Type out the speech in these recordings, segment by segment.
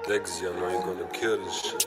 Dexy, I know you're gonna kill this shit.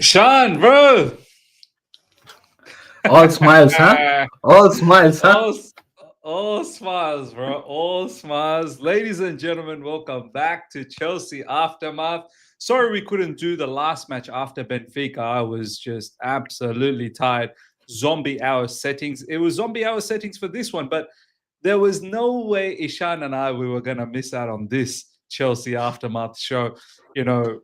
Sean, bro. All smiles, huh? All smiles, huh? all smiles, bro. All smiles. Ladies and gentlemen, welcome back to Chelsea Aftermath. Sorry we couldn't do the last match after Benfica. I was just absolutely tired. Zombie hour settings. It was zombie hour settings for this one, but there was no way Ishan and we were going to miss out on this Chelsea Aftermath show. You know,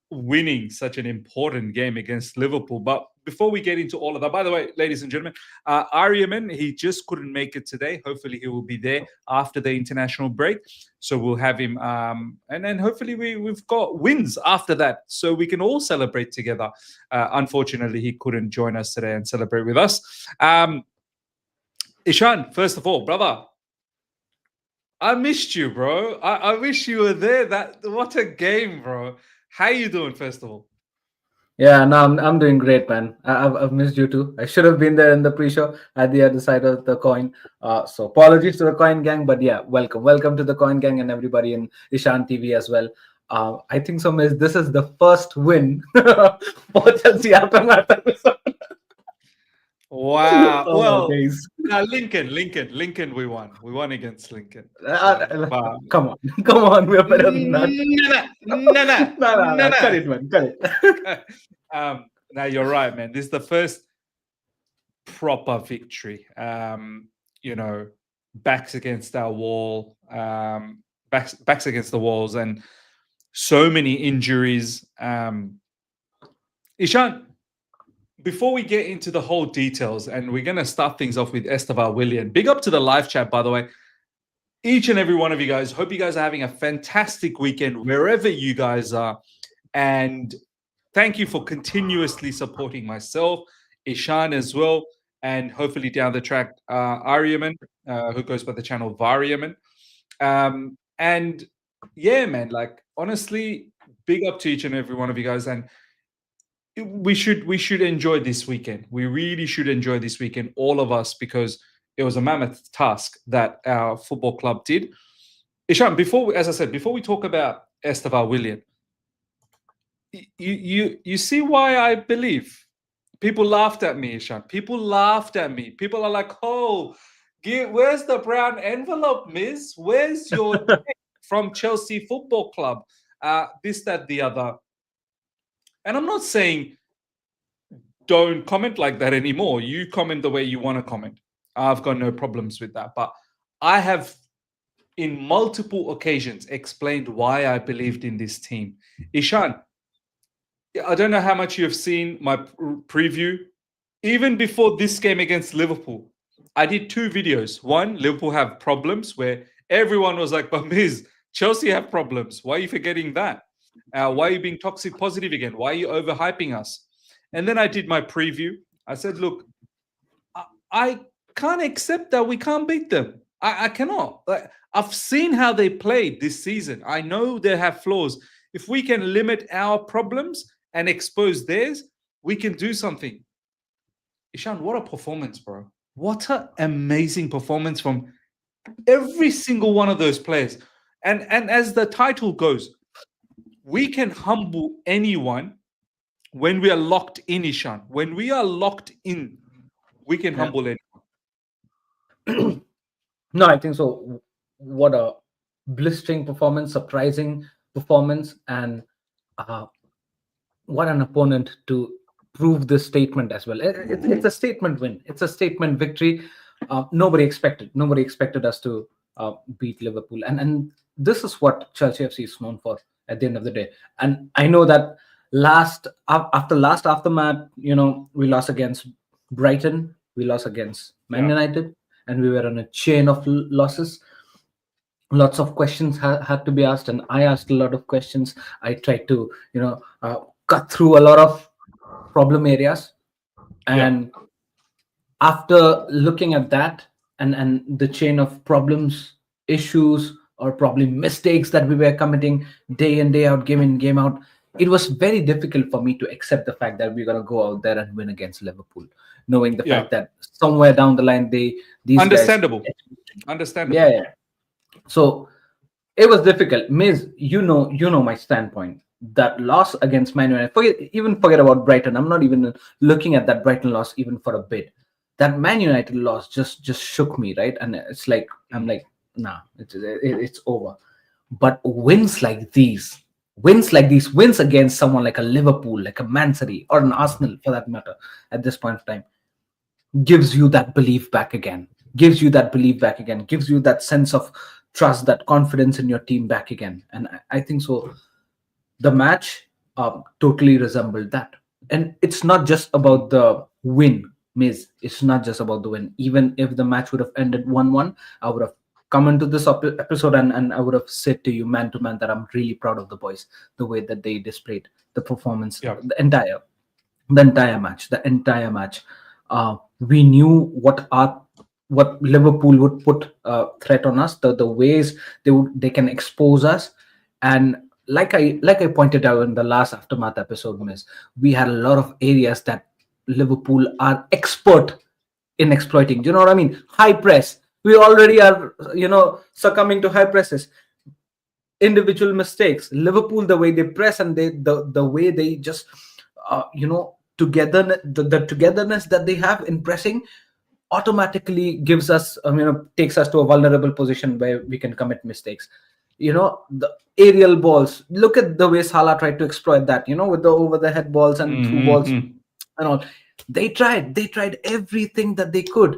winning such an important game against Liverpool. But before we get into all of that, by the way, ladies and gentlemen, Aryaman, he just couldn't make it today. Hopefully he will be there after the international break. So we'll have him. And then hopefully we've got wins after that so we can all celebrate together. Unfortunately, he couldn't join us today and celebrate with us. Ishan, first of all, brother, I missed you, bro. I wish you were there. What a game, bro. How you doing, first of all? Yeah, no, I'm doing great, man. I've missed you too. I should have been there in the pre-show at the other side of the coin. So apologies to the Coin Gang, but yeah, welcome to the Coin Gang and everybody in Ishan TV as well. I think so, Miss. This is the first win for Chelsea Aftermath episode. Wow. Oh, well, days. Lincoln, we won. We won against Lincoln. Come on. We are better than that. No. Cut it, man. Cut it. Now you're right, man. This is the first proper victory. Backs against our wall, backs against the walls, and so many injuries. Ishan, before we get into the whole details, and we're going to start things off with Estevao William. Big up to the live chat, by the way. Each and every one of you guys. Hope you guys are having a fantastic weekend wherever you guys are. And thank you for continuously supporting myself, Ishan as well, and hopefully down the track, Aryaman, who goes by the channel Varyaman. And yeah, man, like honestly, big up to each and every one of you guys. And we should enjoy this weekend. We really should enjoy this weekend, all of us, because it was a mammoth task that our football club did. Ishan, before we talk about Estevao William, you see why I believe. People laughed at me, Ishan. People laughed at me. People are like, "Oh, where's the brown envelope, Miz? Where's your check from Chelsea Football Club?" This, that, the other. And I'm not saying don't comment like that anymore. You comment the way you want to comment. I've got no problems with that. But I have, in multiple occasions, explained why I believed in this team. Ishan, I don't know how much you've seen my preview. Even before this game against Liverpool, I did 2 videos. One, Liverpool have problems, where everyone was like, but Miz, Chelsea have problems. Why are you forgetting that? Why are you being toxic positive again? Why are you overhyping us? And then I did my preview. I said, look, I can't accept that we can't beat them. I cannot. I've seen how they played this season. I know they have flaws. If we can limit our problems and expose theirs, we can do something. Ishan, what a performance, bro. What an amazing performance from every single one of those players. And as the title goes, we can humble anyone when we are locked in, Ishan. When we are locked in, we can humble anyone. No, I think so. What a blistering performance, surprising performance, and what an opponent to prove this statement as well. It's a statement win. It's a statement victory. Nobody expected us to beat Liverpool, and this is what Chelsea FC is known for at the end of the day. And I know that aftermath, we lost against Brighton, we lost against Man United, and we were on a chain of losses. Lots of questions had to be asked, and I asked a lot of questions. I tried to cut through a lot of problem areas, and after looking at that and the chain of problems, issues, or probably mistakes that we were committing day in, day out, game in, game out, it was very difficult for me to accept the fact that we're going to go out there and win against Liverpool, knowing the fact that somewhere down the line these understandable. Yeah. So it was difficult. Miz, you know my standpoint. That loss against Man United, forget about Brighton. I'm not even looking at that Brighton loss even for a bit. That Man United loss just shook me, right? And it's like, I'm like, nah, it's over. But wins against someone like a Liverpool, like a Man City, or an Arsenal for that matter, at this point of time, gives you that belief back again. Gives you that sense of trust, that confidence in your team back again. And I think so. The match totally resembled that. And it's not just about the win, Miz. It's not just about the win. Even if the match would have ended 1-1, I would have come into this episode and I would have said to you man to man that I'm really proud of the boys, the way that they displayed the performance, the entire match. We knew what Liverpool would put threat on us, the ways they can expose us. And like I pointed out in the last Aftermath episode, Miss, we had a lot of areas that Liverpool are expert in exploiting. Do you know what I mean? High press. We already are, succumbing to high presses. Individual mistakes. Liverpool, the way they press and the way they just, together, the togetherness that they have in pressing automatically gives us, takes us to a vulnerable position where we can commit mistakes. The aerial balls. Look at the way Salah tried to exploit that, with the over the head balls and through balls. and all. They tried everything that they could,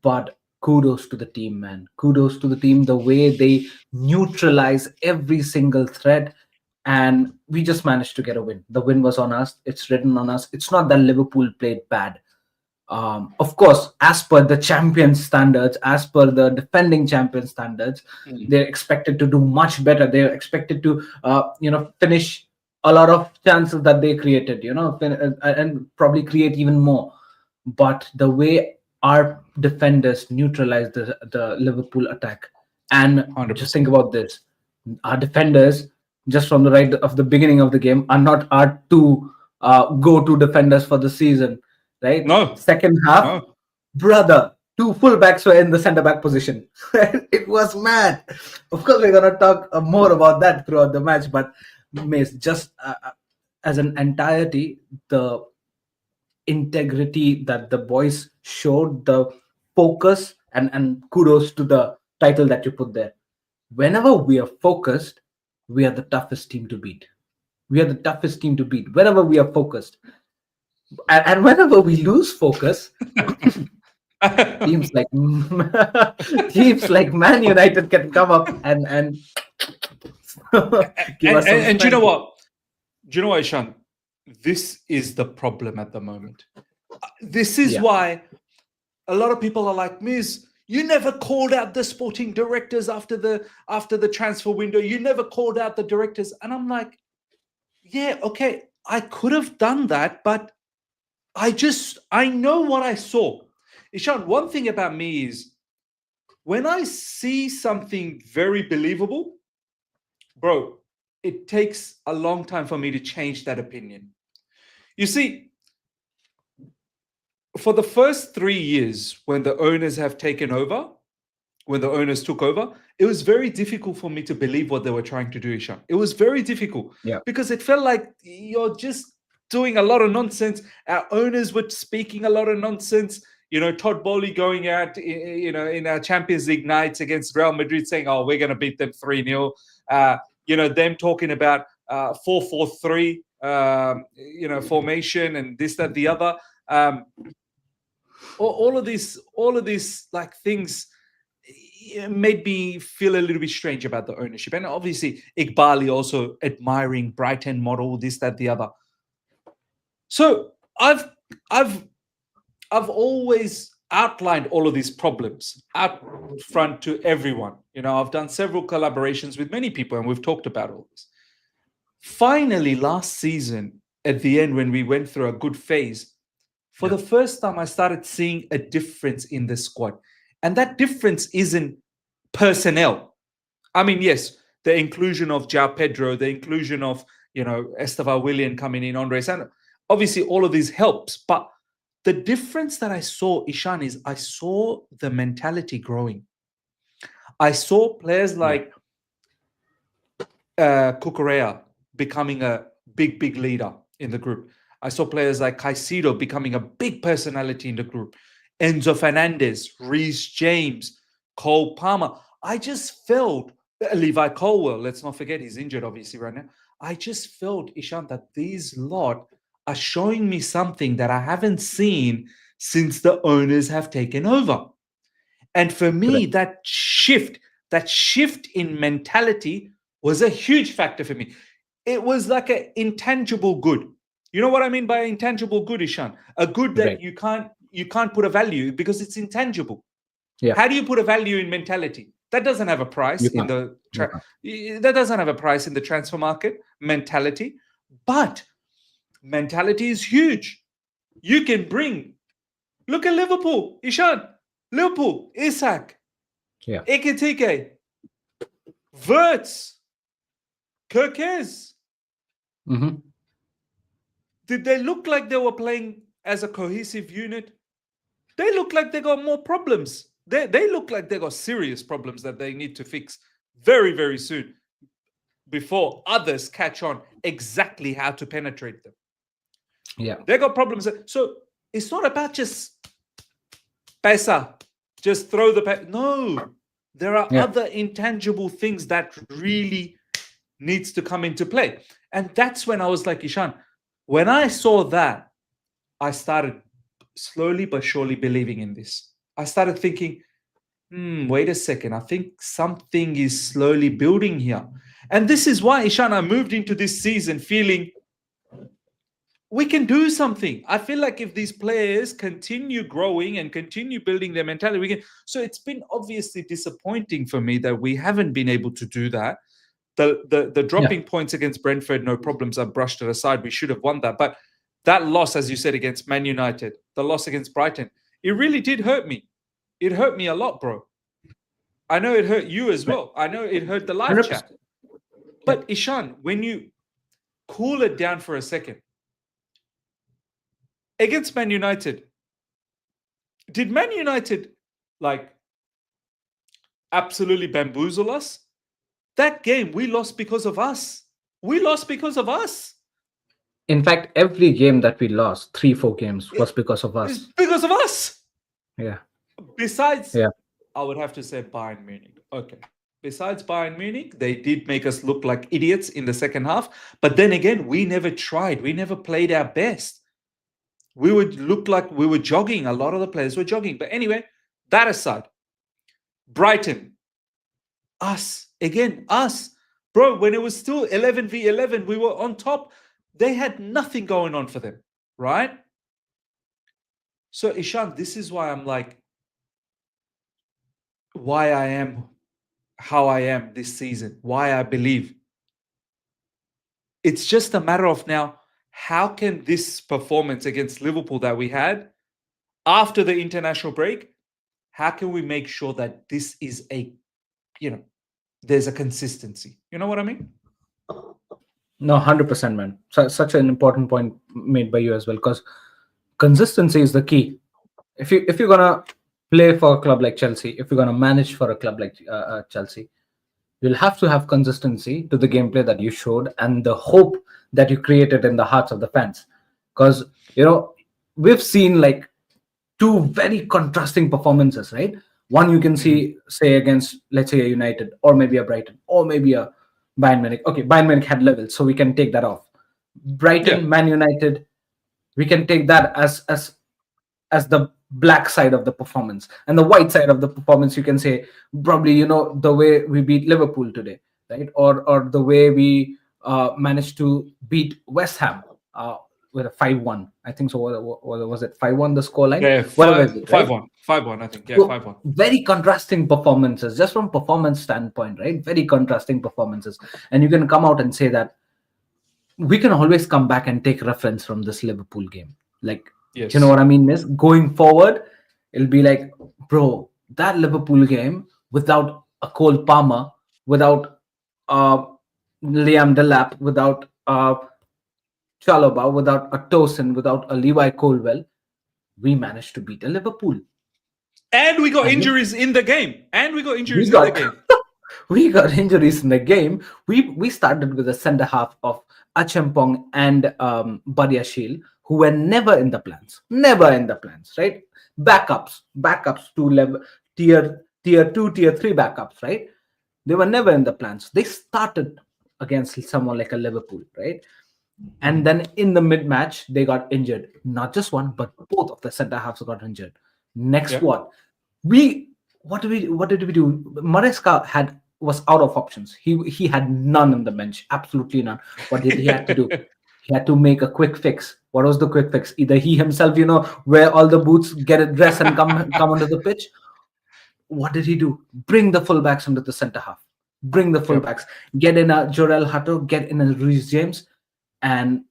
but kudos to the team, man. Kudos to the team, the way they neutralize every single threat, and we just managed to get a win. The win was on us. It's written on us. It's not that Liverpool played bad. Of course, as per the champion standards, as per the defending champion standards, they're expected to do much better. They're expected to, finish a lot of chances that they created, and probably create even more. But the way our defenders neutralized the Liverpool attack, and 100%. just think about this: our defenders, just from the right of the beginning of the game, are not our two go-to defenders for the season. Right? No. Second half, No. brother, two fullbacks were in the centre back position. It was mad. Of course, we're gonna talk more about that throughout the match. But Mace, just as an entirety, the integrity that the boys showed, the focus, and kudos to the title that you put there. Whenever we are focused, we are the toughest team to beat. We are the toughest team to beat. Whenever we are focused. And whenever we lose focus, teams like teams like Man United can come up and give us some and do you know strength. what? Do you know what, Ishan? This is the problem at the moment. This is Yeah. why a lot of people are like, Miz, you never called out the sporting directors after the transfer window. You never called out the directors. And I'm like, yeah, okay, I could have done that, but I know what I saw. Ishan, one thing about me is when I see something very believable, bro, it takes a long time for me to change that opinion. You see, for the first 3 years when the owners have taken over, when the owners took over, it was very difficult for me to believe what they were trying to do, Ishan. It was very difficult because it felt like you're just doing a lot of nonsense. Our owners were speaking a lot of nonsense. Todd Bowley going out, in our Champions League nights against Real Madrid saying, oh, we're going to beat them 3-0. Them talking about 4-4-3, formation and this, that, the other. All of these like things made me feel a little bit strange about the ownership. And obviously, Iqbali also admiring Brighton model, this, that, the other. So I've always outlined all of these problems out front to everyone. I've done several collaborations with many people, and we've talked about all this. Finally, last season, at the end, when we went through a good phase, for the first time, I started seeing a difference in the squad. And that difference isn't personnel. I mean, yes, the inclusion of João Pedro, the inclusion of, Estevao Willian coming in, Andre Sandro. Obviously, all of these helps. But the difference that I saw, Ishan, is I saw the mentality growing. I saw players like Cucurella becoming a big leader in the group. I saw players like Caicedo becoming a big personality in the group. Enzo Fernandez, Reece James, Cole Palmer. I just felt, Levi Colwell, let's not forget he's injured obviously right now. I just felt, Ishan, that these lot are showing me something that I haven't seen since the owners have taken over. And for me, that shift in mentality was a huge factor for me. It was like an intangible good. You know what I mean by intangible good, Ishan? A good that you can't put a value because it's intangible. Yeah. How do you put a value in mentality? That doesn't have a price that doesn't have a price in the transfer market, mentality. But mentality is huge. You can bring, look at Liverpool, Ishan. Liverpool, Isak, Ekitike, Wirtz, Kirkes. Mm-hmm. Did they look like they were playing as a cohesive unit? They look like they got more problems. They look like they got serious problems that they need to fix very, very soon before others catch on exactly how to penetrate them. Yeah. They got problems. So it's not about just pesa, just throw the no. There are other intangible things that really needs to come into play. And that's when I was like, Ishan, when I saw that, I started slowly but surely believing in this. I started thinking, wait a second, I think something is slowly building here. And this is why, Ishan, I moved into this season feeling we can do something. I feel like if these players continue growing and continue building their mentality, we can. So it's been obviously disappointing for me that we haven't been able to do that. The dropping points against Brentford, no problems. I brushed it aside. We should have won that. But that loss, as you said, against Man United, the loss against Brighton, it really did hurt me. It hurt me a lot, bro. I know it hurt you as well. I know it hurt the live 100%. chat. But Ishan, when you cool it down for a second, against Man United, did Man United like absolutely bamboozle us? That game we lost because of us. We lost because of us. In fact, every game that we lost, 3-4 games, was because of us. It's because of us. Yeah. Besides, I would have to say Bayern Munich. Okay. Besides Bayern Munich, they did make us look like idiots in the second half. But then again, we never tried. We never played our best. We would look like we were jogging. A lot of the players were jogging. But anyway, that aside, Brighton, us. Again, us. Bro, when it was still 11v11, we were on top. They had nothing going on for them, right? So, Ishan, this is why I'm like, why I am how I am this season, why I believe. It's just a matter of now, how can this performance against Liverpool that we had after the international break, how can we make sure that this is there's a consistency? You know what I mean? No, 100%, man. Such an important point made by you as well, because consistency is the key. If you're gonna play for a club like Chelsea, if you're gonna manage for a club like Chelsea, you'll have to have consistency to the gameplay that you showed and the hope that you created in the hearts of the fans. Because we've seen like two very contrasting performances, right? One you can say against, let's say, a United, or maybe a Brighton, or maybe a Bayern Munich. Okay, Bayern Munich had levels, so we can take that off. Brighton, Man United, we can take that as the black side of the performance, and the white side of the performance, you can say probably the way we beat Liverpool today, right? Or the way we managed to beat West Ham with a 5-1. I think so. What was it? 5-1 the scoreline? Yeah, whatever it is, right? 5-1. 5-1, I think. Yeah, So, 5-1. very contrasting performances, just from performance standpoint, right? Very contrasting performances. And you can come out and say that we can always come back and take reference from this Liverpool game. Like, yes. You know what I mean, miss? Going forward, it'll be like, bro, that Liverpool game without a Cole Palmer, without Liam Delap, without Chalobah, without a Tosin, without a Levi Colwell, we managed to beat a Liverpool. And we got injuries in the game. We got injuries in the game. We started with a centre half of Achampong and Badiashile, who were never in the plans, right? Backups to level tier 2, tier 3 backups, right? They were never in the plans. They started against someone like a Liverpool, right? And then in the mid-match, they got injured. Not just one, but both of the centre halves got injured. Next, what did we do? Maresca was out of options. He had none on the bench, absolutely none. What did he have to do? He had to make a quick fix. What was the quick fix? Either he himself, wear all the boots, get a dress, and come onto the pitch. What did he do? Bring the fullbacks into the centre half. Bring the fullbacks. Get in a Jorel Hato, get in a Reece James. And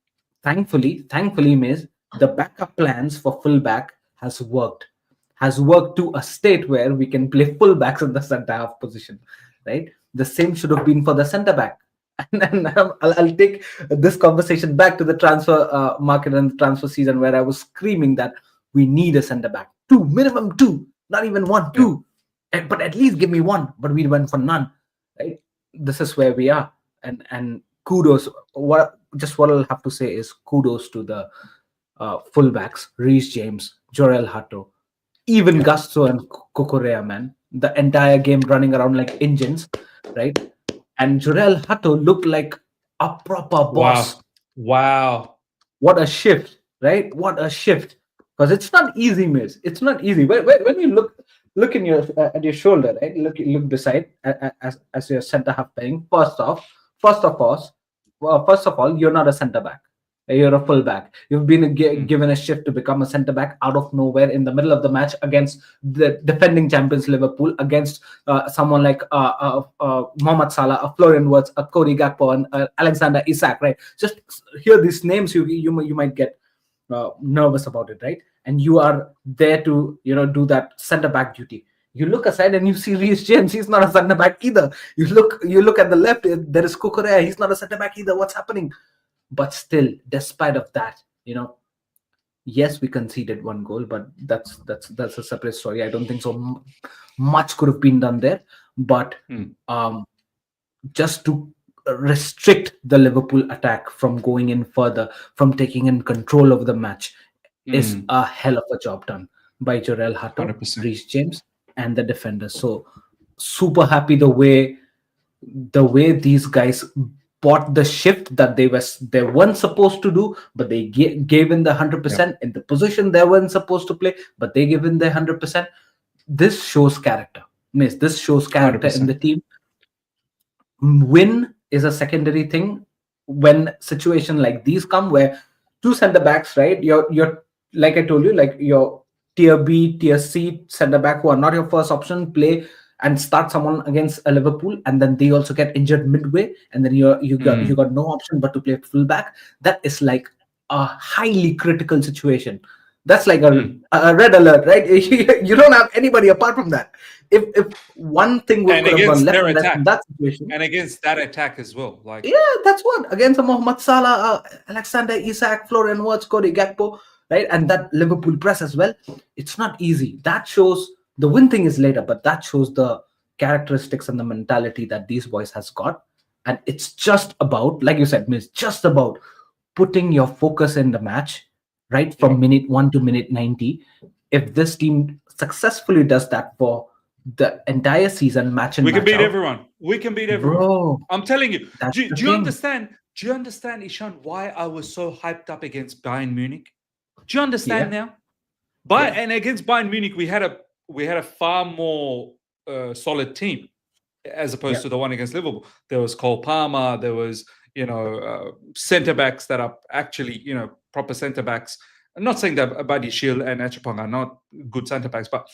thankfully, Miz, the backup plans for fullback has worked to a state where we can play fullbacks in the centre half position, right? The same should have been for the centre back. And I'll take this conversation back to the transfer market and the transfer season, where I was screaming that we need a centre back, minimum two, not even one, two, but at least give me one. But we went for none, right? This is where we are, and kudos. What I'll have to say is kudos to the fullbacks, Reece James, Jorel Hato, even Gusto and Cucurella, man. The entire game running around like engines, right? And Jorel Hato looked like a proper boss. Wow. What a shift. right? What a shift! Because it's not easy, miss. It's not easy. When you look in your at your shoulder, right? Look beside as your center half playing. First of all, first of all, you're not a center back. You're a full back. You've been given a shift to become a center back out of nowhere in the middle of the match against the defending champions Liverpool, against someone like Mohamed Salah, a Florian Wirtz, a Cody Gakpo, and Alexander Isak. Right? Just hear these names, you might get nervous about it, right? And you are there to do that center back duty. You look aside and you see Reece James. He's not a center back either. You look at the left. There is Cucurella. He's not a center back either. What's happening? But still, despite of that, yes, we conceded one goal, but that's a separate story. I don't think so much could have been done there. But just to restrict the Liverpool attack from going in further, from taking in control of the match, is a hell of a job done by Jorel Hato, 100%. Reece James, and the defenders. So super happy the way these guys bought the shift that they weren't supposed to do, but they gave in the 100% in the position they weren't supposed to play, but they gave in their 100%. This shows character, miss. This shows character 100%. in the team. Win is a secondary thing when situation like these come, where two center backs, right? You're like I told you, like your tier B, tier C center back who are not your first option play and start someone against a Liverpool, and then they also get injured midway, and then you got no option but to play fullback. That is like a highly critical situation. That's like a red alert, right? You don't have anybody apart from that. If one thing would have gone left in that situation, and against that attack as well, like that's what against Mohamed Salah, Alexander Isak, Florian Wirtz, Cody Gakpo, right, and that Liverpool press as well. It's not easy. That shows the win thing is later, but that shows the characteristics and the mentality that these boys has got, and it's just about, like you said, Miss, just about putting your focus in the match, right, from minute 1 to minute 90. If this team successfully does that for the entire season, match and we can match beat out, everyone. We can beat everyone. bro. I'm telling you. Do you thing. understand? Do you understand, Ishan, why I was so hyped up against Bayern Munich? Do you understand now? And against Bayern Munich, we had a far more solid team as opposed to the one against Liverpool. There was Cole Palmer. There was centre backs that are actually proper centre backs. I'm not saying that Buddy Shield and Achapong are not good centre backs, but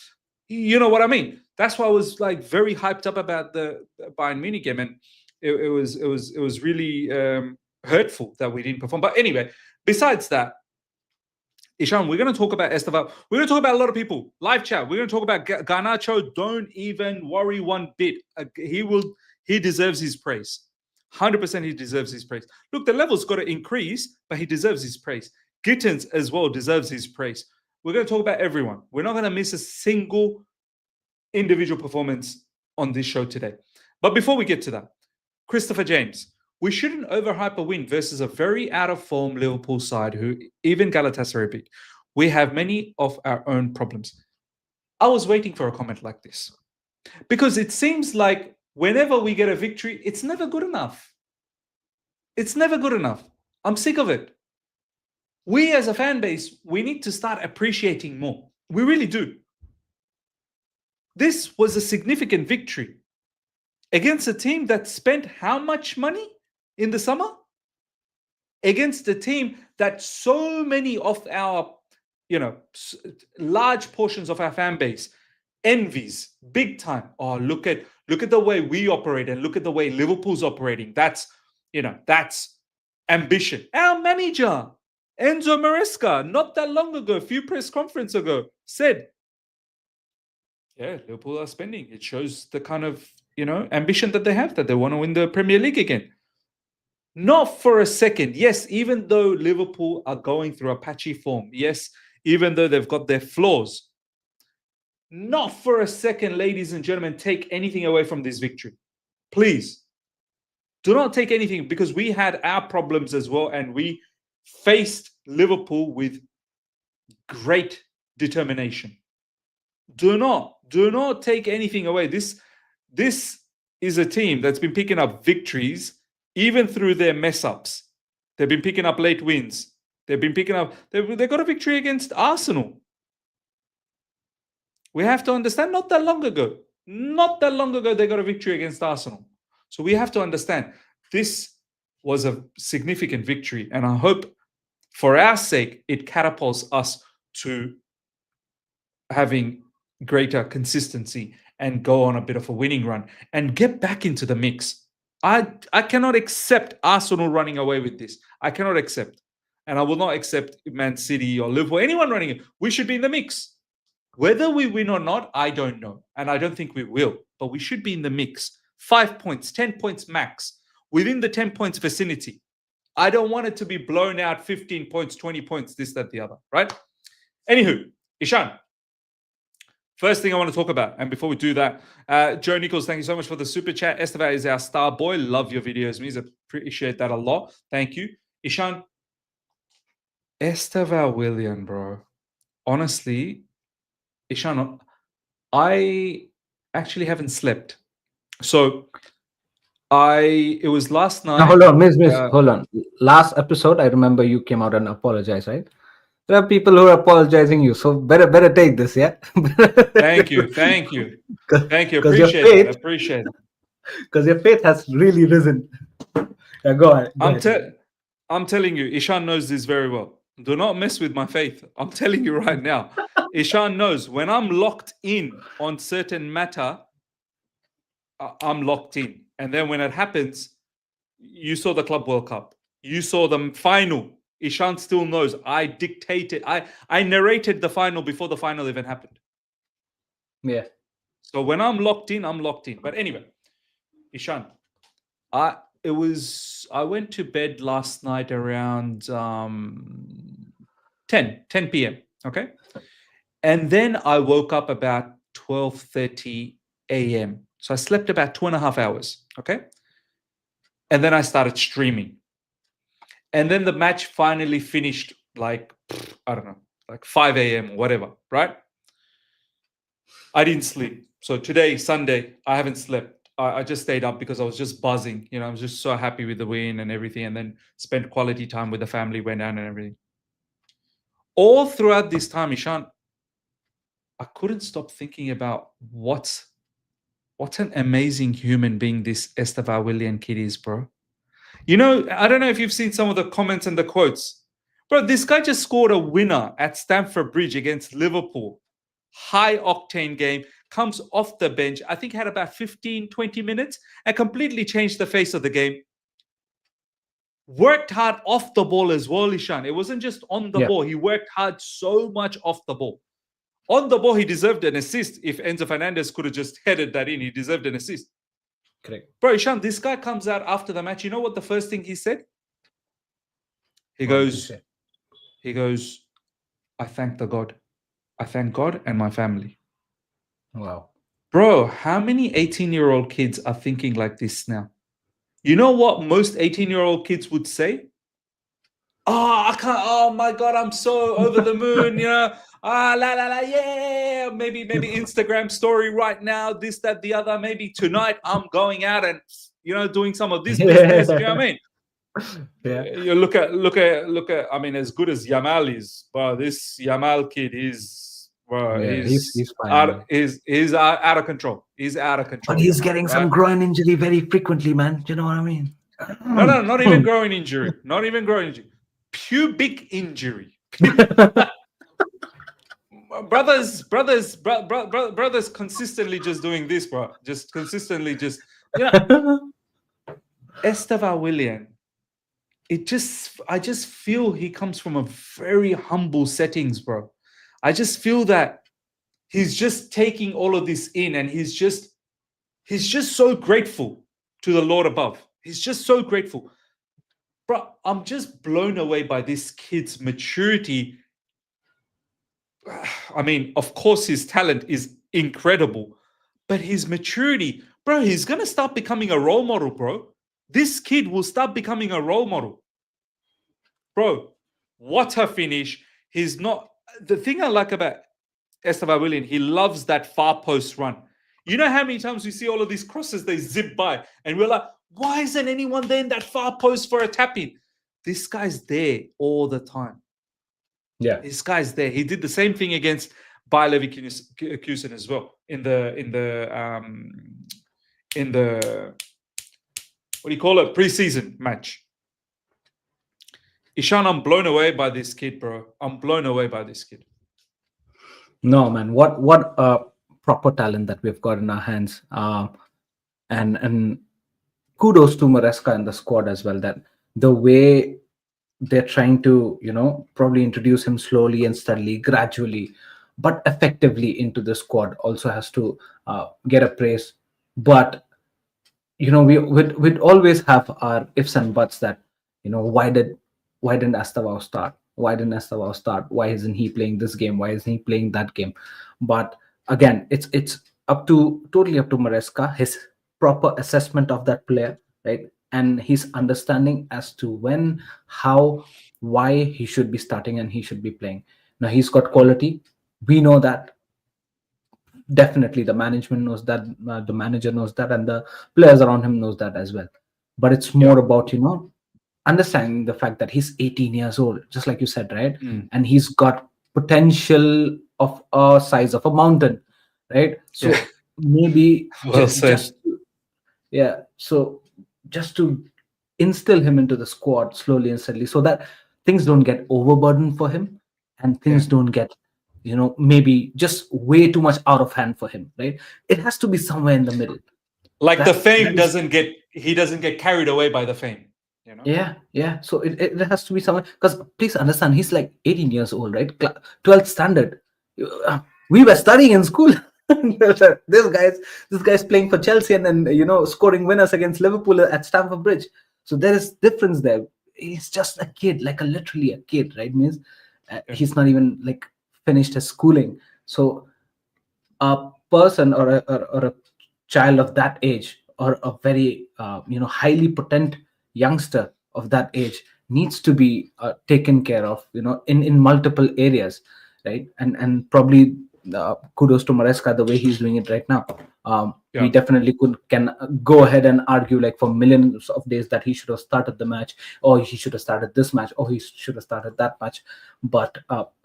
you know what I mean. That's why I was like very hyped up about the Bayern Munich game, and it was really hurtful that we didn't perform. But anyway, besides that, Ishan, we're going to talk about Estevao. We're going to talk about a lot of people. Live chat. We're going to talk about Garnacho. Don't even worry one bit. He deserves his praise. 100% he deserves his praise. Look, the level's got to increase, but he deserves his praise. Gittins as well deserves his praise. We're going to talk about everyone. We're not going to miss a single individual performance on this show today. But before we get to that, Christopher James, we shouldn't overhype a win versus a very out-of-form Liverpool side who even Galatasaray beat. We have many of our own problems. I was waiting for a comment like this because it seems like whenever we get a victory, it's never good enough. It's never good enough. I'm sick of it. We as a fan base, we need to start appreciating more. We really do. This was a significant victory against a team that spent how much money in the summer? Against a team that so many of our, large portions of our fan base envies big time. Oh, look at the way we operate and look at the way Liverpool's operating. That's ambition. Our manager, Enzo Maresca, not that long ago, a few press conferences ago, said, yeah, Liverpool are spending. It shows the kind of, ambition that they have, that they want to win the Premier League again. Not for a second. Yes, even though Liverpool are going through a patchy form. Yes, even though they've got their flaws. Not for a second, ladies and gentlemen, take anything away from this victory. Please. Do not take anything, because we had our problems as well, and we faced Liverpool with great determination. Do not take anything away. This is a team that's been picking up victories even through their mess ups. They've been picking up late wins. They've been picking up. They got a victory against Arsenal. We have to understand, not that long ago, they got a victory against Arsenal. So we have to understand this was a significant victory. And I hope for our sake, it catapults us to having greater consistency and go on a bit of a winning run and get back into the mix. I cannot accept Arsenal running away with this. I cannot accept. And I will not accept Man City or Liverpool, anyone running it. We should be in the mix. Whether we win or not, I don't know. And I don't think we will. But we should be in the mix. 5 points, 10 points max. Within the 10 points vicinity. I don't want it to be blown out 15 points, 20 points, this, that, the other. Right? Anywho, Ishan. First thing I want to talk about, and before we do that, Joe Nichols, thank you so much for the super chat. Estevao is our star boy. Love your videos, means appreciate that a lot. Thank you. Ishan, Estevao William, bro. Honestly, Ishan, I actually haven't slept. So it was last night. Now, hold on, Miss, hold on. Last episode, I remember you came out and apologized, right? There are people who are apologizing you, so better take this, yeah. Thank you. Appreciate it. Because your faith has really risen. Yeah, go ahead. I'm telling you, Ishan knows this very well. Do not mess with my faith. I'm telling you right now. Ishan knows when I'm locked in on certain matter, I'm locked in. And then when it happens, you saw the Club World Cup. You saw the final. Ishan still knows. I dictated. I narrated the final before the final even happened. Yeah. So when I'm locked in, I'm locked in. But anyway, Ishan, I went to bed last night around 10 p.m. Okay. And then I woke up about 12:30 a.m. So I slept about 2.5 hours. Okay. And then I started streaming. And then the match finally finished like, I don't know, like 5 a.m. or whatever, right? I didn't sleep. So today, Sunday, I haven't slept. I just stayed up because I was just buzzing. You know, I was just so happy with the win and everything, and then spent quality time with the family, went down and everything. All throughout this time, Ishan, I couldn't stop thinking about what an amazing human being this Estevao William kid is, bro. You know, I don't know if you've seen some of the comments and the quotes. Bro, this guy just scored a winner at Stamford Bridge against Liverpool. High octane game, comes off the bench. I think had about 15, 20 minutes and completely changed the face of the game. Worked hard off the ball as well, Ishan. It wasn't just on the ball. He worked hard so much off the ball. On the ball, he deserved an assist. If Enzo Fernandez could have just headed that in, he deserved an assist. Correct. Bro, Ishan, this guy comes out after the match. You know what the first thing he said? He goes, I thank the God. I thank God and my family. Wow. Bro, how many 18-year-old kids are thinking like this now? You know what most 18-year-old kids would say? Oh, I can't. Oh my God, I'm so over the moon. You know, yeah. Maybe Instagram story right now. This, that, the other. Maybe tonight I'm going out and doing some of this business. You know what I mean? Yeah. You look at. I mean, as good as Yamal is, bro, this Yamal kid is, bro, he's fine. He's out of control. He's out of control. But he's getting some groin injury very frequently, man. You know what I mean? No, not even groin injury. Not even groin injury. Pubic injury. brothers consistently just doing this, bro. Just consistently just Estevao William. I just feel he comes from a very humble settings, bro. I just feel that he's just taking all of this in, and he's just so grateful to the Lord above. He's just so grateful. Bro, I'm just blown away by this kid's maturity. I mean, of course, his talent is incredible, but his maturity, bro, he's going to start becoming a role model, bro. This kid will start becoming a role model. Bro, what a finish. He's not... The thing I like about Estevao William, he loves that far post run. You know how many times we see all of these crosses, they zip by, and we're like, why isn't anyone there in that far post for a tap-in? this guy's there all the time. Yeah. This guy's there. He did the same thing against Bayer Leverkusen as well in the what do you call it, preseason match. Ishan, I'm blown away by this kid, bro. I'm blown away by this kid. No, man. What proper talent that we've got in our hands. And kudos to Maresca and the squad as well. That the way they're trying to, probably introduce him slowly and steadily, gradually, but effectively into the squad also has to get a praise. But we'd always have our ifs and buts that, why didn't Estevao start? Why didn't Estevao start? Why isn't he playing this game? Why isn't he playing that game? But again, it's totally up to Maresca, his proper assessment of that player, right? And his understanding as to when, how, why he should be starting and he should be playing. Now he's got quality. We know that. Definitely the management knows that, the manager knows that, and the players around him knows that as well. But it's more about understanding the fact that he's 18 years old, just like you said, right? And he's got potential of a size of a mountain, right? So maybe Well said. so just to instill him into the squad slowly and steadily, so that things don't get overburdened for him and things don't get maybe just way too much out of hand for him, right? It has to be somewhere in the middle. Like the fame doesn't get carried away by the fame. Yeah. So it has to be somewhere, because please understand, he's like 18 years old, right? 12th standard. We were studying in school. This guy's playing for Chelsea and then scoring winners against Liverpool at Stamford Bridge. So there is difference there. He's just a kid, literally a kid, right? Means he's not even like finished his schooling. So a person or a child of that age, or a very highly potent youngster of that age, needs to be taken care of in multiple areas, right? And probably kudos to Maresca, the way he's doing it right now. We definitely can go ahead and argue like for millions of days that he should have started the match, or he should have started this match, or he should have started that match. But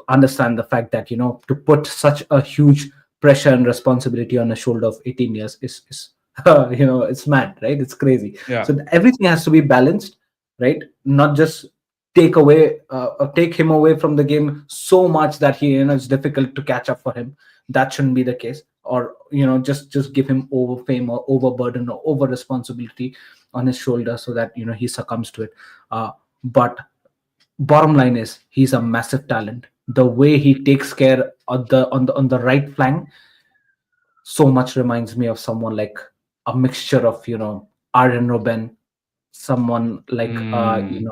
understand the fact that to put such a huge pressure and responsibility on a shoulder of 18 years is it's mad, right? It's crazy. So everything has to be balanced, right? Not just take him away from the game so much that it's difficult to catch up for him. That shouldn't be the case. Or just give him over fame or overburden or over responsibility on his shoulder so that he succumbs to it. But bottom line is, he's a massive talent. The way he takes care of on the right flank so much reminds me of someone like a mixture of Arjen Robben, someone like an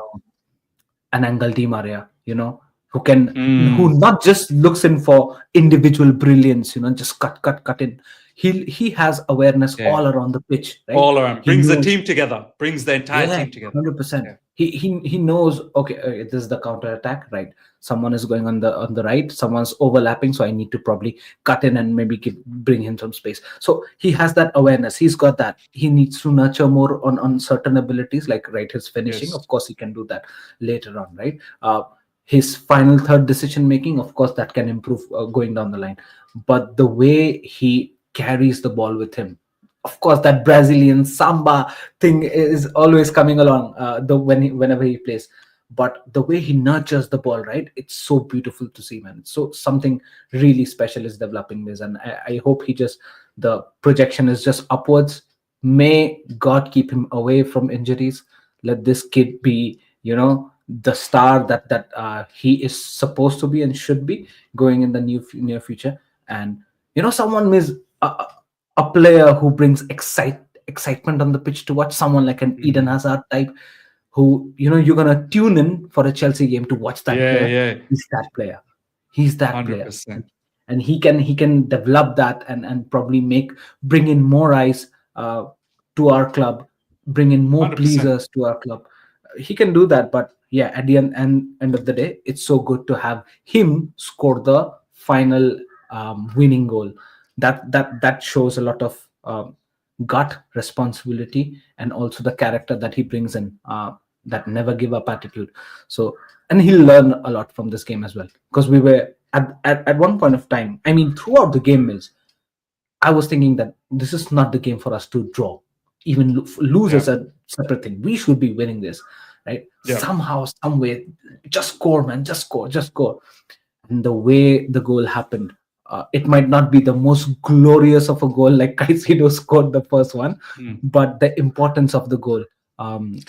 Angel Di Maria, who not just looks in for individual brilliance, just cut in. He has awareness all around the pitch, right? All around, brings the team together, brings the entire team together. 100%. He knows, okay, this is the counter attack, right? Someone is going on the right, someone's overlapping, so I need to probably cut in and maybe bring him some space. So he has that awareness. He's got that. He needs to nurture more on certain abilities, like his finishing. Of course, he can do that later on, right? His final third decision making, of course, that can improve going down the line. But the way he carries the ball with him, of course, that Brazilian samba thing is always coming along whenever he plays. But the way he nurtures the ball, right? It's so beautiful to see, man. So something really special is developing this, and I hope the projection is just upwards. May God keep him away from injuries. Let this kid be, the star that he is supposed to be and should be going in the near future. And someone is a player who brings excitement on the pitch to watch, someone like an Eden Hazard type, who you're gonna tune in for a Chelsea game to watch that player. He's that 100%. player, and he can develop that and probably bring in more eyes to our club, bring in more 100%. pleasers to our club. He can do that. But yeah, at the end of the day, it's so good to have him score the final winning goal. That shows a lot of gut, responsibility, and also the character that he brings in. that never give up attitude. So, and he'll learn a lot from this game as well, because we were at one point of time, I mean, throughout the game is, I was thinking that this is not the game for us to draw. Even lose is a separate thing. We should be winning this, right? Yeah. Somehow, some way, just score, man, just score, just score. And the way the goal happened, it might not be the most glorious of a goal like Caicedo scored the first one, but the importance of the goal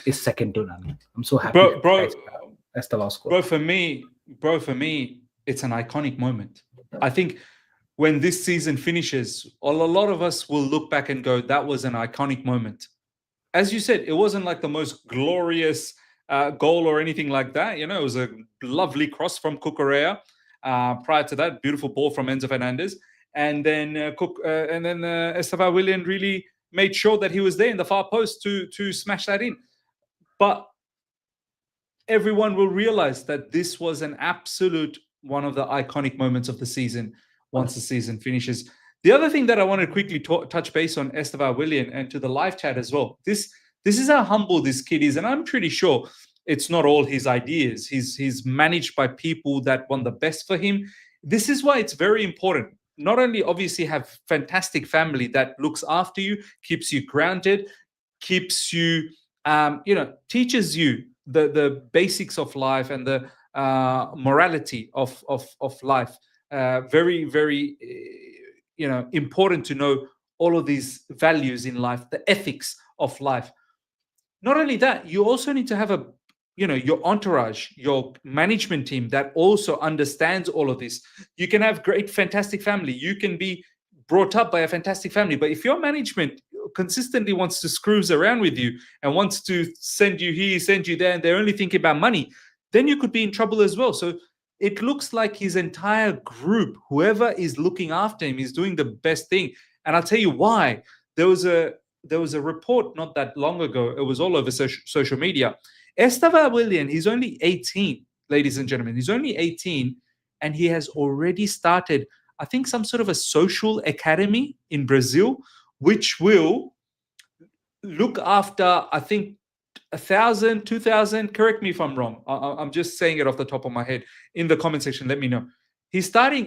is second to none. I'm so happy. Estevao scored. Bro, for me, it's an iconic moment. I think when this season finishes, a lot of us will look back and go, that was an iconic moment. As you said, it wasn't like the most glorious goal or anything like that. It was a lovely cross from Cucurella. Prior to that, beautiful ball from Enzo Fernandez. And then Estevao Willian really made sure that he was there in the far post to smash that in. But everyone will realize that this was an absolute one of the iconic moments of the season once the season finishes. The other thing that I want to quickly touch base on Estevao Willian and to the live chat as well. This is how humble this kid is, and I'm pretty sure it's not all his ideas. He's managed by people that want the best for him. This is why it's very important. Not only obviously have fantastic family that looks after you, keeps you grounded, keeps you, teaches you the basics of life and the morality of life. Very, very, important to know all of these values in life, the ethics of life. Not only that, you also need to have your entourage, your management team that also understands all of this. You can have great, fantastic family. You can be brought up by a fantastic family. But if your management consistently wants to screws around with you and wants to send you here, send you there, and they're only thinking about money, then you could be in trouble as well. So it looks like his entire group, whoever is looking after him, is doing the best thing. And I'll tell you why. There was a report not that long ago. It was all over social media. Estevao Willian, he's only 18, ladies and gentlemen. He's only 18, and he has already started, I think, some sort of a social academy in Brazil, which will look after, I think, 1,000, 2,000. Correct me if I'm wrong. I'm just saying it off the top of my head. In the comment section, let me know. He's starting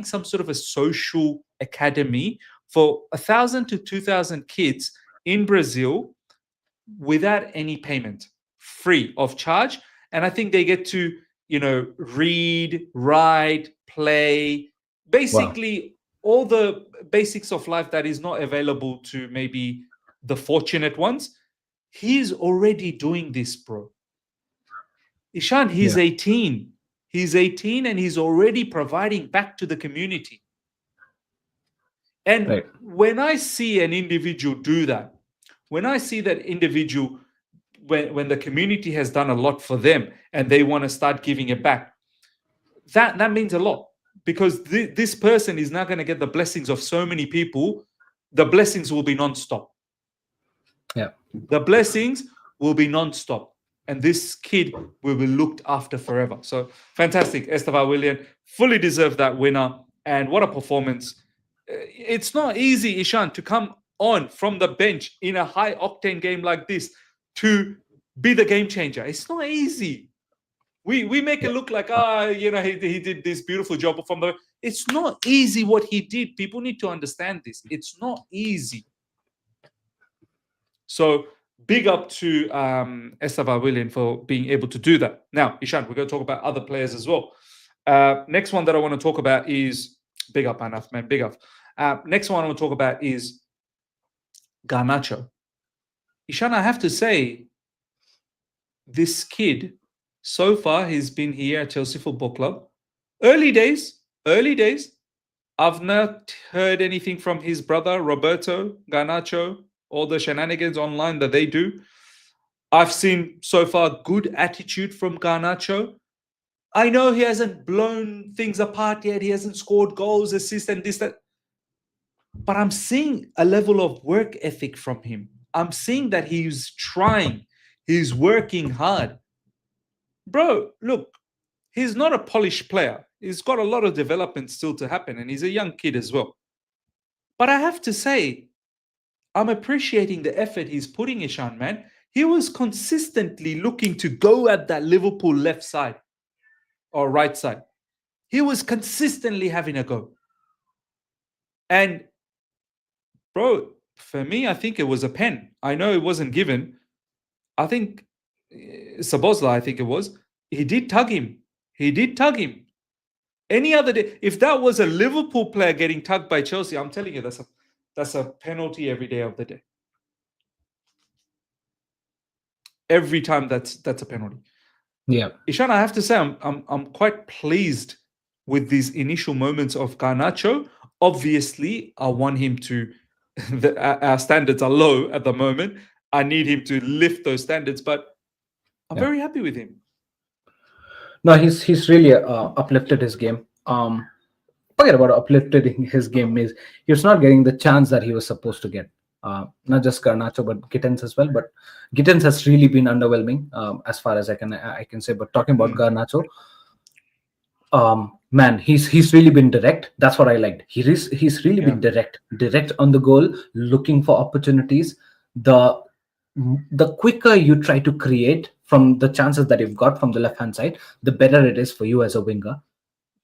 some sort of a social academy for 1,000 to 2,000 kids in Brazil without any payment, free of charge. And I think they get to, read, write, play, basically all the basics of life that is not available to maybe the fortunate ones. He's already doing this, bro. Ishan, he's 18. He's 18 and he's already providing back to the community. And when I see an individual do that, when I see that individual, when the community has done a lot for them and they want to start giving it back, that means a lot, because this person is now going to get the blessings of so many people. The blessings will be non-stop. Yeah. The blessings will be non-stop. And this kid will be looked after forever. So fantastic. Estevao Willian fully deserved that winner. And what a performance. It's not easy, Ishan, to come on from the bench in a high-octane game like this to be the game changer. It's not easy. We make it look like, he did this beautiful job from the... It's not easy what he did. People need to understand this. It's not easy. So big up to Estevao Willian for being able to do that. Now, Ishan, we're going to talk about other players as well. Next one that I want to talk about is... Big up, Anaf, man. Big up. Next one I want to talk about is Garnacho. Ishan, I have to say, this kid, so far, he's been here at Chelsea Football Club. Early days. I've not heard anything from his brother, Roberto Garnacho, all the shenanigans online that they do. I've seen so far good attitude from Garnacho. I know he hasn't blown things apart yet. He hasn't scored goals, assists, and this, that. But I'm seeing a level of work ethic from him. I'm seeing that he's trying. He's working hard. Bro, look, he's not a polished player. He's got a lot of development still to happen, and he's a young kid as well. But I have to say, I'm appreciating the effort he's putting, Ishan, man. he was consistently looking to go at that Liverpool left side or right side. He was consistently having a go. And, bro, for me, I think it was a pen. I know it wasn't given. I think Sabozla, I think it was. He did tug him. Any other day, if that was a Liverpool player getting tugged by Chelsea, I'm telling you, that's a penalty every day of the day. Every time that's a penalty. Yeah. Ishan, I have to say, I'm quite pleased with these initial moments of Garnacho. Obviously, I want him to. Our standards are low at the moment. I need him to lift those standards, but I'm very happy with him. No, he's really uplifted his game. Forget about uplifting his game, means he was not getting the chance that he was supposed to get. Not just Garnacho, but Gittins as well. But Gittins has really been underwhelming, as far as I can say. But talking about Garnacho, man, he's really been direct. That's what I liked. He's really been direct on the goal, looking for opportunities. The quicker you try to create from the chances that you've got from the left hand side, the better it is for you as a winger.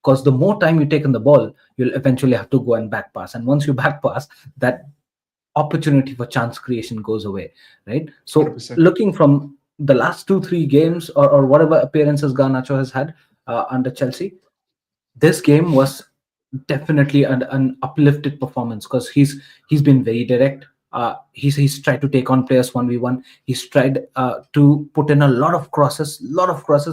Because the more time you take on the ball, you'll eventually have to go and back pass. And once you back pass, that opportunity for chance creation goes away, right? So 100%. Looking from the last 2-3 games or whatever appearances Garnacho has had under Chelsea, this game was definitely an uplifted performance, because he's been very direct. He's tried to take on players 1v1. He's tried to put in a lot of crosses.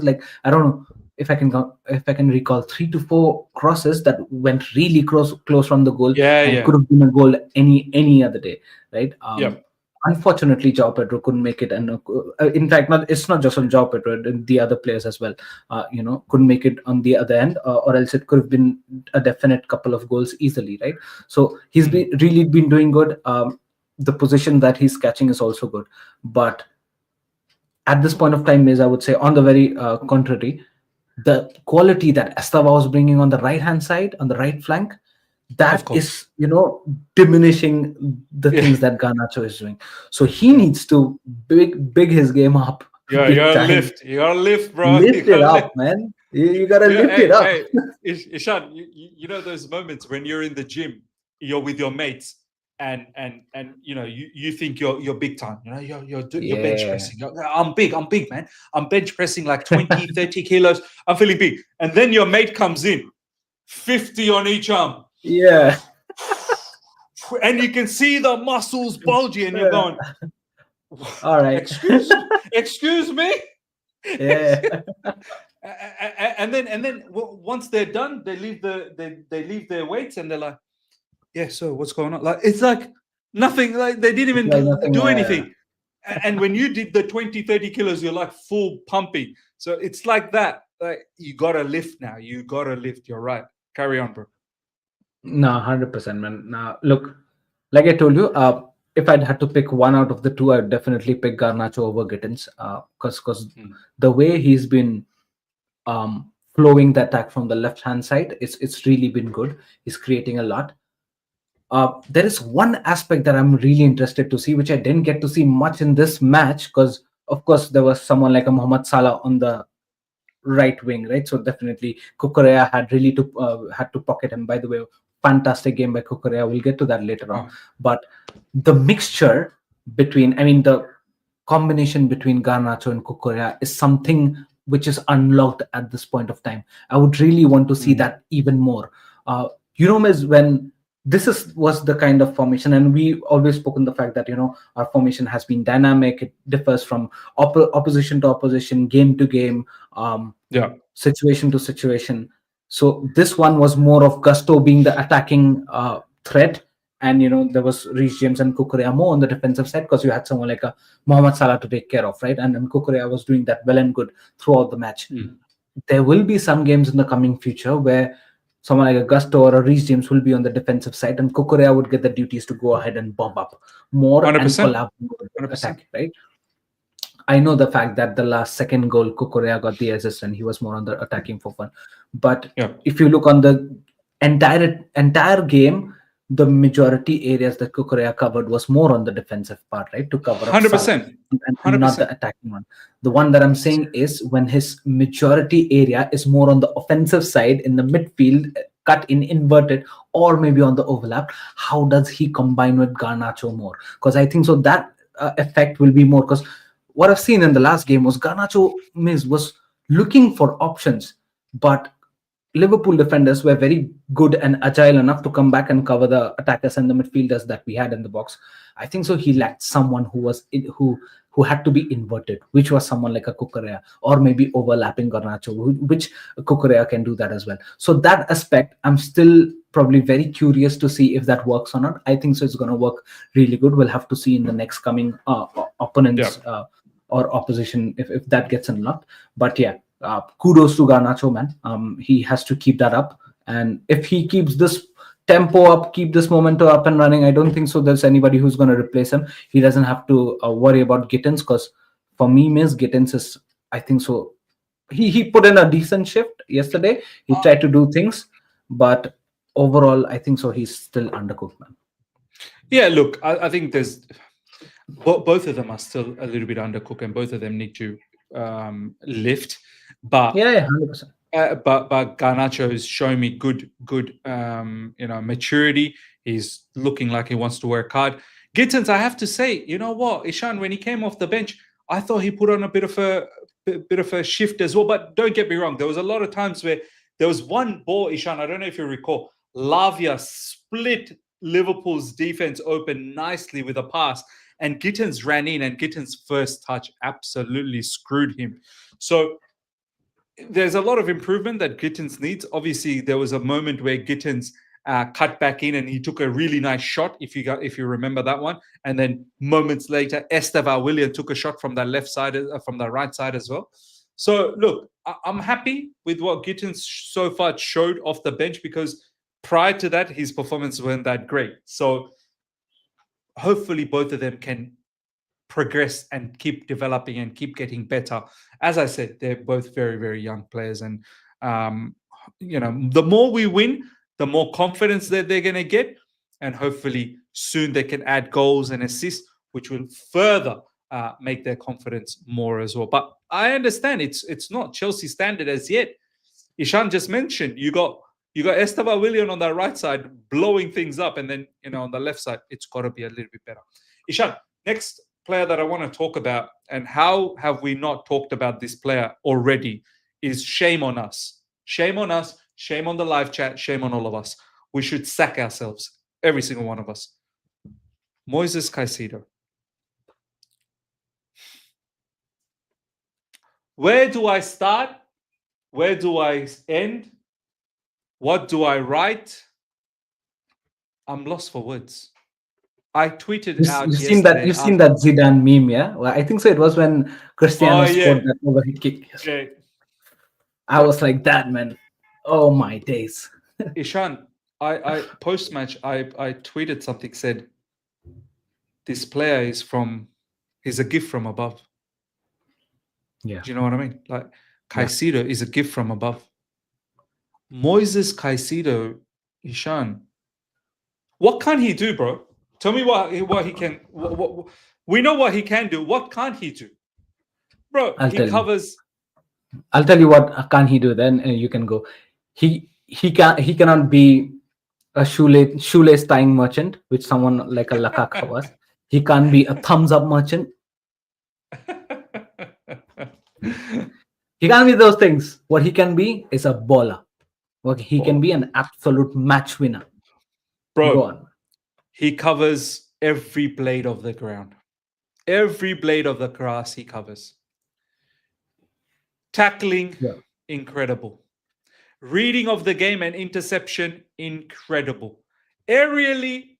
Like, I don't know if I can recall 3 to 4 crosses that went really close from the goal, and could have been a goal any other day, right? Unfortunately, João Pedro couldn't make it, and in fact, it's not just on João Pedro, the other players as well. Couldn't make it on the other end, or else it could have been a definite couple of goals easily, right? So he's really been doing good. The position that he's catching is also good, but at this point of time, is I would say on the very contrary, the quality that Estevao was bringing on the right hand side, on the right flank, that is diminishing the things that Garnacho is doing. So he needs to big his game up. You gotta lift, bro. Lift it up, man. You gotta lift it up. Hey, Ishan, you know those moments when you're in the gym, you're with your mates, and you think you're big time. You're bench pressing. I'm big, man. I'm bench pressing like 20, 30 kilos. I'm feeling big. And then your mate comes in, 50 on each arm. Yeah. And you can see the muscles bulging, and you're going, all right. Excuse me? Yeah. and then once they're done, they leave their weights, and they're like, yeah, so what's going on? Like, it's like nothing, like they didn't even do anything. And when you did the 20, 30 kilos, you're like full pumping. So it's like that. Like, you gotta lift now. You gotta lift. You're right. Carry on, bro. No, 100%, man. Now, look, like I told you, if I'd had to pick one out of the two, I'd definitely pick Garnacho over Gittins, because the way he's been flowing the attack from the left hand side, it's really been good. He's creating a lot. There is one aspect that I'm really interested to see, which I didn't get to see much in this match, because of course there was someone like a Mohamed Salah on the right wing, right? So definitely Cucurella had to pocket him. By the way, fantastic game by Cucurella. We'll get to that later on. But the mixture the combination between Garnacho and Cucurella is something which is unlocked at this point of time. I would really want to see that even more. Is when this was the kind of formation, and we always spoken the fact that our formation has been dynamic. It differs from opposition to opposition, game to game, situation to situation. So this one was more of Gusto being the attacking threat, and there was Reece James and Cucurella more on the defensive side, because you had someone like a Mohamed Salah to take care of, right? And Cucurella was doing that well and good throughout the match. There will be some games in the coming future where someone like a Gusto or a Reece James will be on the defensive side, and Cucurella would get the duties to go ahead and bomb up more 100%. And collab with the attack, right? I know the fact that the last second goal, Cucurella got the assist, and he was more on the attacking for fun. But if you look on the entire game, the majority areas that Cucurella covered was more on the defensive part, right? To cover up Salah 100%. and not the 100%. attacking one. The one that I'm saying is when his majority area is more on the offensive side in the midfield, cut in inverted, or maybe on the overlap, how does he combine with Garnacho more? Because I think so that effect will be more. Because what I've seen in the last game was Garnacho was looking for options, but Liverpool defenders were very good and agile enough to come back and cover the attackers and the midfielders that we had in the box. I think so. He lacked someone who had to be inverted, which was someone like a Cucurella or maybe overlapping Garnacho, which Cucurella can do that as well. So that aspect, I'm still probably very curious to see if that works or not. I think so. It's going to work really good. We'll have to see in the next coming opponents or opposition if that gets unlocked. But yeah. Kudos to Garnacho, man. He has to keep that up, and if he keeps this tempo up, keep this momentum up and running, I don't think so there's anybody who's going to replace him. He doesn't have to worry about Gittins, because for me, Miss Gittins is, I think so. He put in a decent shift yesterday. He tried to do things, but overall, I think so. He's still undercooked, man. Yeah, look, I think there's both of them are still a little bit undercooked, and both of them need to lift. But yeah, 100%. But Garnacho is showing me good maturity. He's looking like he wants to work hard. Gittins, I have to say, you know what, Ishan, when he came off the bench, I thought he put on a bit of a shift as well. But don't get me wrong, there was a lot of times where there was one ball, Ishan, I don't know if you recall, Lavia split Liverpool's defense open nicely with a pass, and Gittins ran in, and Gittins' first touch absolutely screwed him. So there's a lot of improvement that Gittins needs. Obviously, there was a moment where Gittins cut back in and he took a really nice shot, if you remember that one. And then moments later, Estevao William took a shot from the left side, from the right side as well. So look, I'm happy with what Gittins so far showed off the bench, because prior to that, his performance weren't that great. So hopefully both of them can progress and keep developing and keep getting better. As I said, they're both very, very young players, and the more we win, the more confidence that they're going to get, and hopefully soon they can add goals and assists, which will further make their confidence more as well. But I understand it's not Chelsea standard as yet. Ishan just mentioned you got Estevao William on the right side blowing things up, and then on the left side it's got to be a little bit better. Ishan, next player that I want to talk about, and how have we not talked about this player already, is shame on us. Shame on us. Shame on the live chat. Shame on all of us. We should sack ourselves, every single one of us. Moises Caicedo. Where do I start? Where do I end? What do I write? I'm lost for words. I tweeted out yesterday. You've seen that Zidane meme, yeah? Well, I think so. It was when Cristiano scored that overhead kick. Yeah. I was like that, man. Oh my days. Ishan, I post match, I tweeted something, said this player he's a gift from above. Yeah. Do you know what I mean? Like Caicedo is a gift from above. Moises Caicedo, Ishan, what can he do, bro? Tell me what he can. What we know what he can do. What can't he do, bro? I'll tell you what can he do. Then you can go. He cannot be a shoelace tying merchant, which someone like a Lakaka was. He can't be a thumbs up merchant. He can't be those things. What he can be is a baller. He can be an absolute match winner. Bro, go on. He covers every blade of the ground. Every blade of the grass he covers. Tackling, incredible. Reading of the game and interception, incredible. Aerially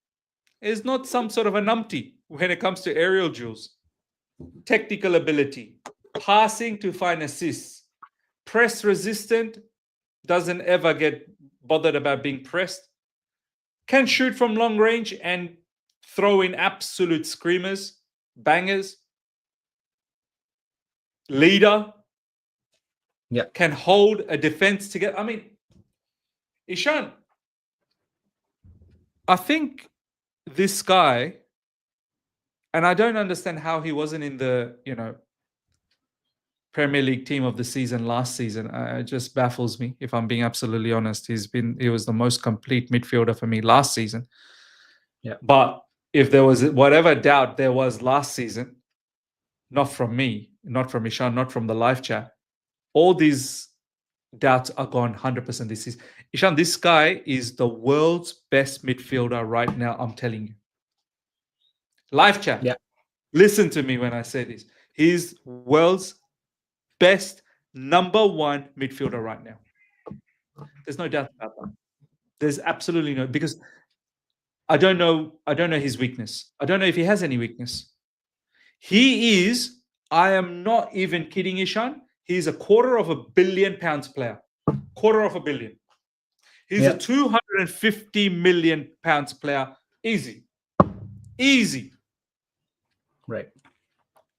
is not some sort of a numpty when it comes to aerial duels. Technical ability, passing to find assists, press resistant, doesn't ever get bothered about being pressed, can shoot from long range and throw in absolute screamers, bangers. Leader, can hold a defense together. I mean, Ishan, I think this guy, and I don't understand how he wasn't in the, Premier League team of the season last season. It just baffles me, if I'm being absolutely honest. He was the most complete midfielder for me last season. Yeah. But if there was whatever doubt there was last season, not from me, not from Ishan, not from the live chat, all these doubts are gone 100% this season. Ishan, this guy is the world's best midfielder right now, I'm telling you. Live chat. Yeah. Listen to me when I say this. He's world's best number one midfielder right now. There's no doubt about that. There's absolutely no, because I don't know his weakness. I don't know if he has any weakness. He is, I am not even kidding, Ishan. He's a £250 million player. £250 million. He's a £250 million player. Easy. Easy. Right.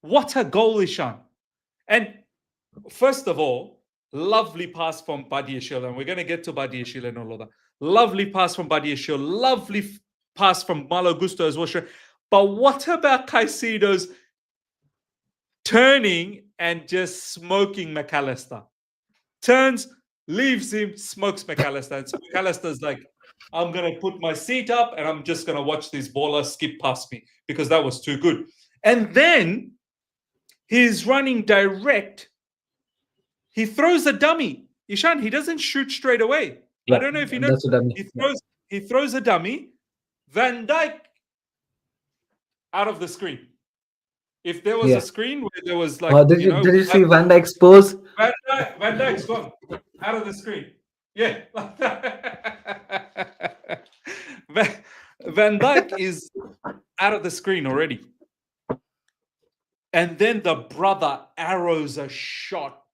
What a goal, Ishan. And first of all, lovely pass from Badiashile, and we're going to get to Badiashile and all of that. Lovely pass from Badiashile, lovely pass from Malo Gusto as well. But what about Caicedo's turning and just smoking McAllister? Turns, leaves him, smokes McAllister. And so McAllister's like, I'm going to put my seat up and I'm just going to watch this baller skip past me because that was too good. And then he's running direct. He throws a dummy. Ishan, he doesn't shoot straight away. Yeah, I don't know if you know. He throws a dummy. Van Dijk out of the screen. If there was a screen where there was like, did you see Van Dijk's pose? Van Dijk's gone out of the screen. Yeah. Van Dijk is out of the screen already. And then the brother arrows a shot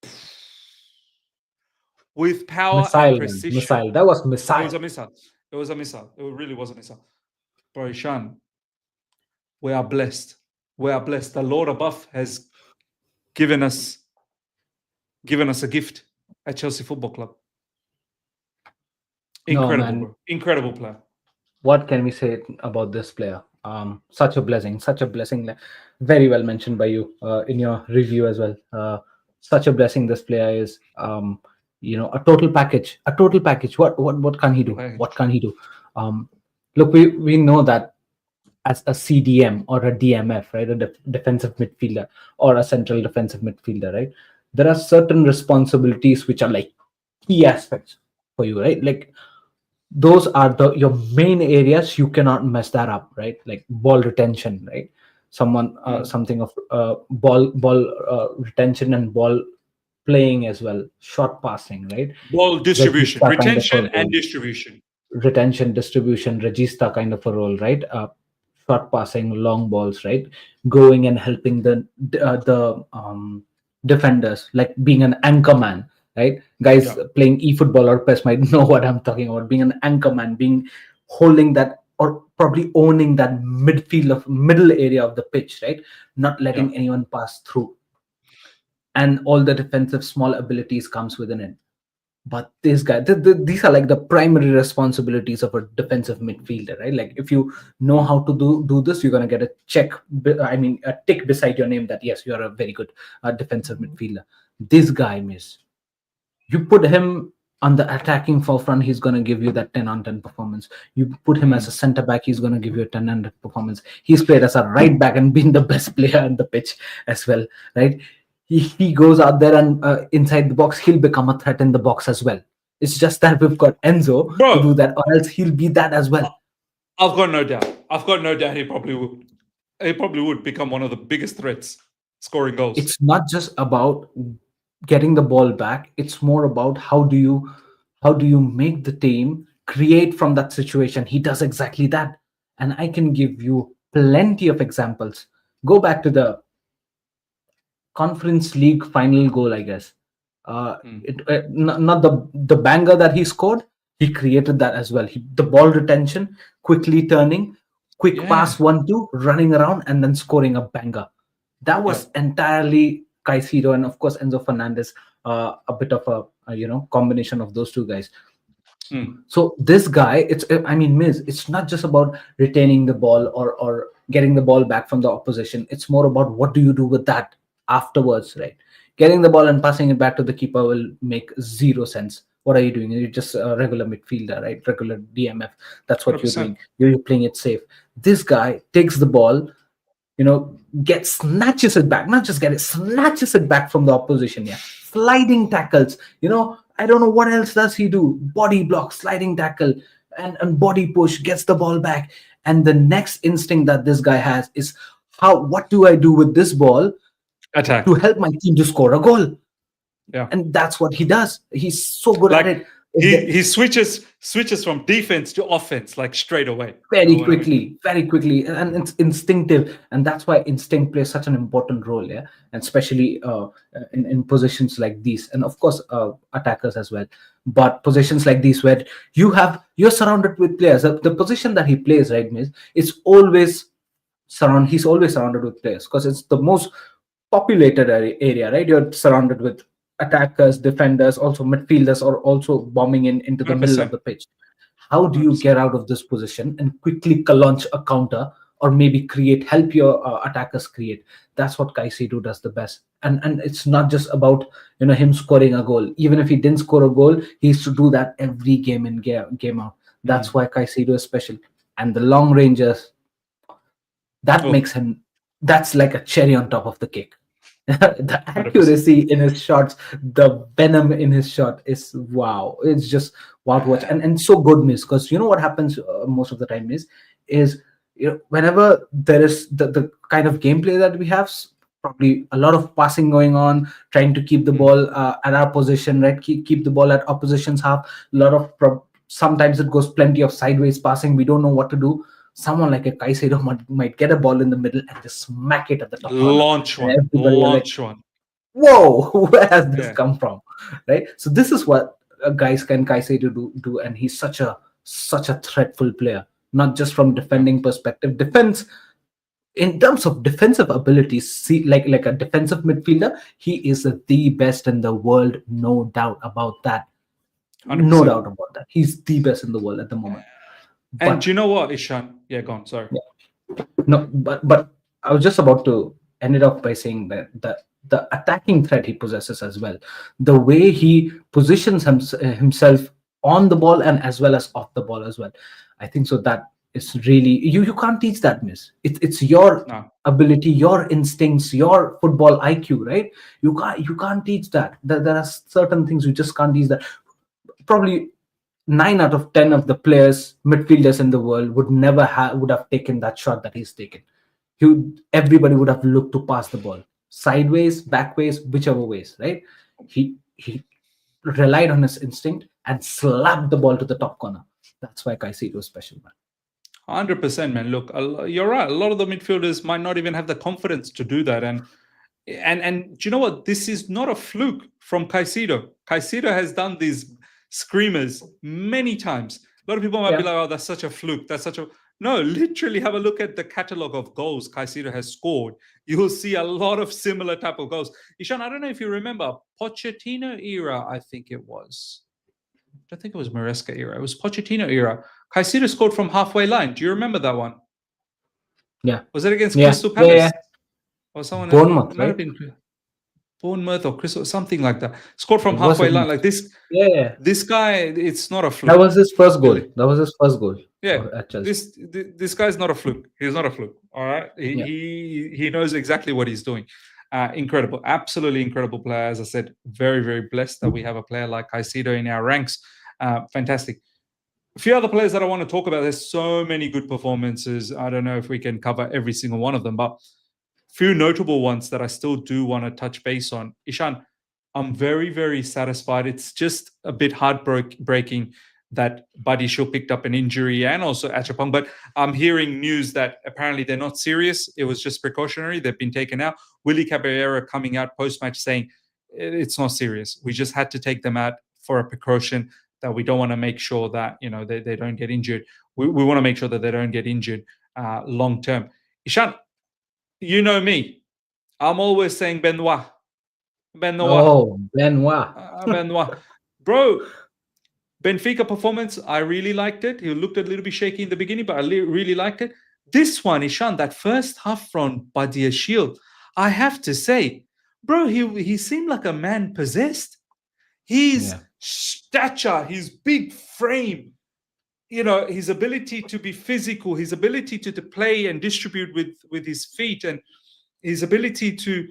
with power and precision. Missile. That was missile. It was a missile. It was a missile. It really was a missile. Bro, Ishan, we are blessed. We are blessed. The Lord above has given us a gift at Chelsea Football Club. Incredible, bro. Incredible player. What can we say about this player? Such a blessing. Very well mentioned by you in your review as well. Such a blessing this player is. A total package. What can he do? What can he do? Look, we know that as a CDM or a DMF, right, a defensive midfielder or a central defensive midfielder, right, there are certain responsibilities which are like key aspects for you, right? Like those are your main areas. You cannot mess that up, right? Like ball retention, right? Something of ball retention and ball playing as well, short passing, right? Ball distribution, retention and distribution. Retention, distribution, regista kind of a role, right? Short passing, long balls, right? Going and helping the defenders, like being an anchor man, right? Guys playing eFootball or PES might know what I'm talking about. Being an anchor man, holding that or probably owning that middle area of the pitch, right? Not letting anyone pass through. And all the defensive small abilities comes within it. But this guy, these are like the primary responsibilities of a defensive midfielder, right? Like if you know how to do this, you're going to get a tick beside your name that yes, you're a very good defensive midfielder. This guy, you put him on the attacking forefront, he's going to give you that 10 on 10 performance. You put him as a center back, he's going to give you a 10 on 10 performance. He's played as a right back and been the best player on the pitch as well, right? He goes out there and inside the box, he'll become a threat in the box as well. It's just that we've got Enzo to do that, or else he'll be that as well. I've got no doubt he probably would. He probably would become one of the biggest threats, scoring goals. It's not just about getting the ball back. It's more about how do you make the team create from that situation. He does exactly that. And I can give you plenty of examples. Go back to the Conference League final goal, I guess. Not the banger that he scored. He created that as well. The ball retention, quickly turning, quick pass 1-2, running around and then scoring a banger. That was entirely Caicedo and of course Enzo Fernandez. A bit of a combination of those two guys. Mm. So this guy, Miz, it's not just about retaining the ball or getting the ball back from the opposition. It's more about what do you do with that afterwards, right? Getting the ball and passing it back to the keeper will make zero sense. What are you doing? You're just a regular midfielder, right? Regular DMF. That's what you're 100%. doing. You're playing it safe. This guy takes the ball, gets snatches it back, not just get it, snatches it back from the opposition. Yeah, sliding tackles. I don't know what else does he do. Body block, sliding tackle, and body push, gets the ball back. And the next instinct that this guy has is what do I do with this ball Attack. to help my team to score a goal? Yeah. And that's what he does. He's so good at Like it. he switches from defense to offense like straight away. Very quickly, and it's instinctive, and that's why instinct plays such an important role. Yeah, and especially in positions like these, and of course attackers as well. But positions like these where you're surrounded with players, the position that he plays, right, Miss, it's always he's always surrounded with players because it's the most populated area, right? You're surrounded with attackers, defenders, also midfielders, or also bombing into the middle of 100%. the pitch. How do you get out of this position and quickly launch a counter, or maybe help your attackers create? That's what Caicedo does the best. And it's not just about him scoring a goal. Even if he didn't score a goal, he used to do that every game in, game out. That's why Caicedo is special. And the long ranges, that makes him, that's like a cherry on top of the cake. The 100%. accuracy in his shots, the venom in his shot is wow. It's just wow to watch, and so good, Miss. Because what happens most of the time is whenever there is the kind of gameplay that we have, probably a lot of passing going on, trying to keep the ball at our position, right? Keep the ball at opposition's half. A lot of sometimes it goes plenty of sideways passing. We don't know what to do. Someone like a Caicedo might get a ball in the middle and just smack it at the top corner. Launch one. Whoa, where has this come from? Right? So this is what guys can Caicedo do, and he's such a threatful player, not just from defending perspective. Defense, in terms of defensive abilities, see, like a defensive midfielder, he is the best in the world, no doubt about that. 100%. No doubt about that. He's the best in the world at the moment. And do you know what, Ishan? Yeah, go on. Sorry. Yeah. No, but I was just about to end it off by saying that the attacking threat he possesses as well, the way he positions himself on the ball and as well as off the ball as well, I think so that is really, you can't teach that, Miss. It's your ability, your instincts, your football IQ, right? You can't teach that. There are certain things you just can't teach that. Probably 9 out of 10 of the midfielders in the world would have taken that shot that he's taken. Everybody would have looked to pass the ball sideways, backways, whichever ways, right? He relied on his instinct and slapped the ball to the top corner. That's why Caicedo is special, man. 100%, man. Look, you're right. A lot of the midfielders might not even have the confidence to do that. And do you know what? This is not a fluke from Caicedo. Caicedo has done these screamers many times. A lot of people might be like, oh, that's such a fluke. No, literally have a look at the catalogue of goals Caicedo has scored. You will see a lot of similar type of goals. Ishan, I don't know if you remember, Pochettino era, I think it was. I don't think it was Maresca era. It was Pochettino era. Caicedo scored from halfway line. Do you remember that one? Yeah. Was it against Crystal Palace? Yeah. Or someone Bournemouth, else? Might have been Bournemouth or Crystal, something like that. Scored from halfway line. Like this. Yeah. This guy, it's not a fluke. That was his first goal. Yeah. This guy's not a fluke. He's not a fluke. All right. He knows exactly what he's doing. Incredible. Absolutely incredible player. As I said, very, very blessed that we have a player like Caicedo in our ranks. Fantastic. A few other players that I want to talk about. There's so many good performances. I don't know if we can cover every single one of them, but few notable ones that I still do want to touch base on. Ishan, I'm very, very satisfied. It's just a bit heartbreaking that Buddy Shaw picked up an injury and also Achapong, but I'm hearing news that apparently they're not serious. It was just precautionary. They've been taken out. Willie Caballero coming out post-match saying it's not serious. We just had to take them out for a precaution, that we don't want to make sure that they don't get injured. We want to make sure that they don't get injured long term. Ishan, you know me. I'm always saying Benoit. Oh, Benoit. Benoit. Bro, Benfica performance, I really liked it. He looked a little bit shaky in the beginning, but I really liked it. This one, Ishan, that first half from Badiashile, I have to say, bro, he seemed like a man possessed. His stature, his big frame, his ability to be physical, his ability to play and distribute with his feet, and his ability to,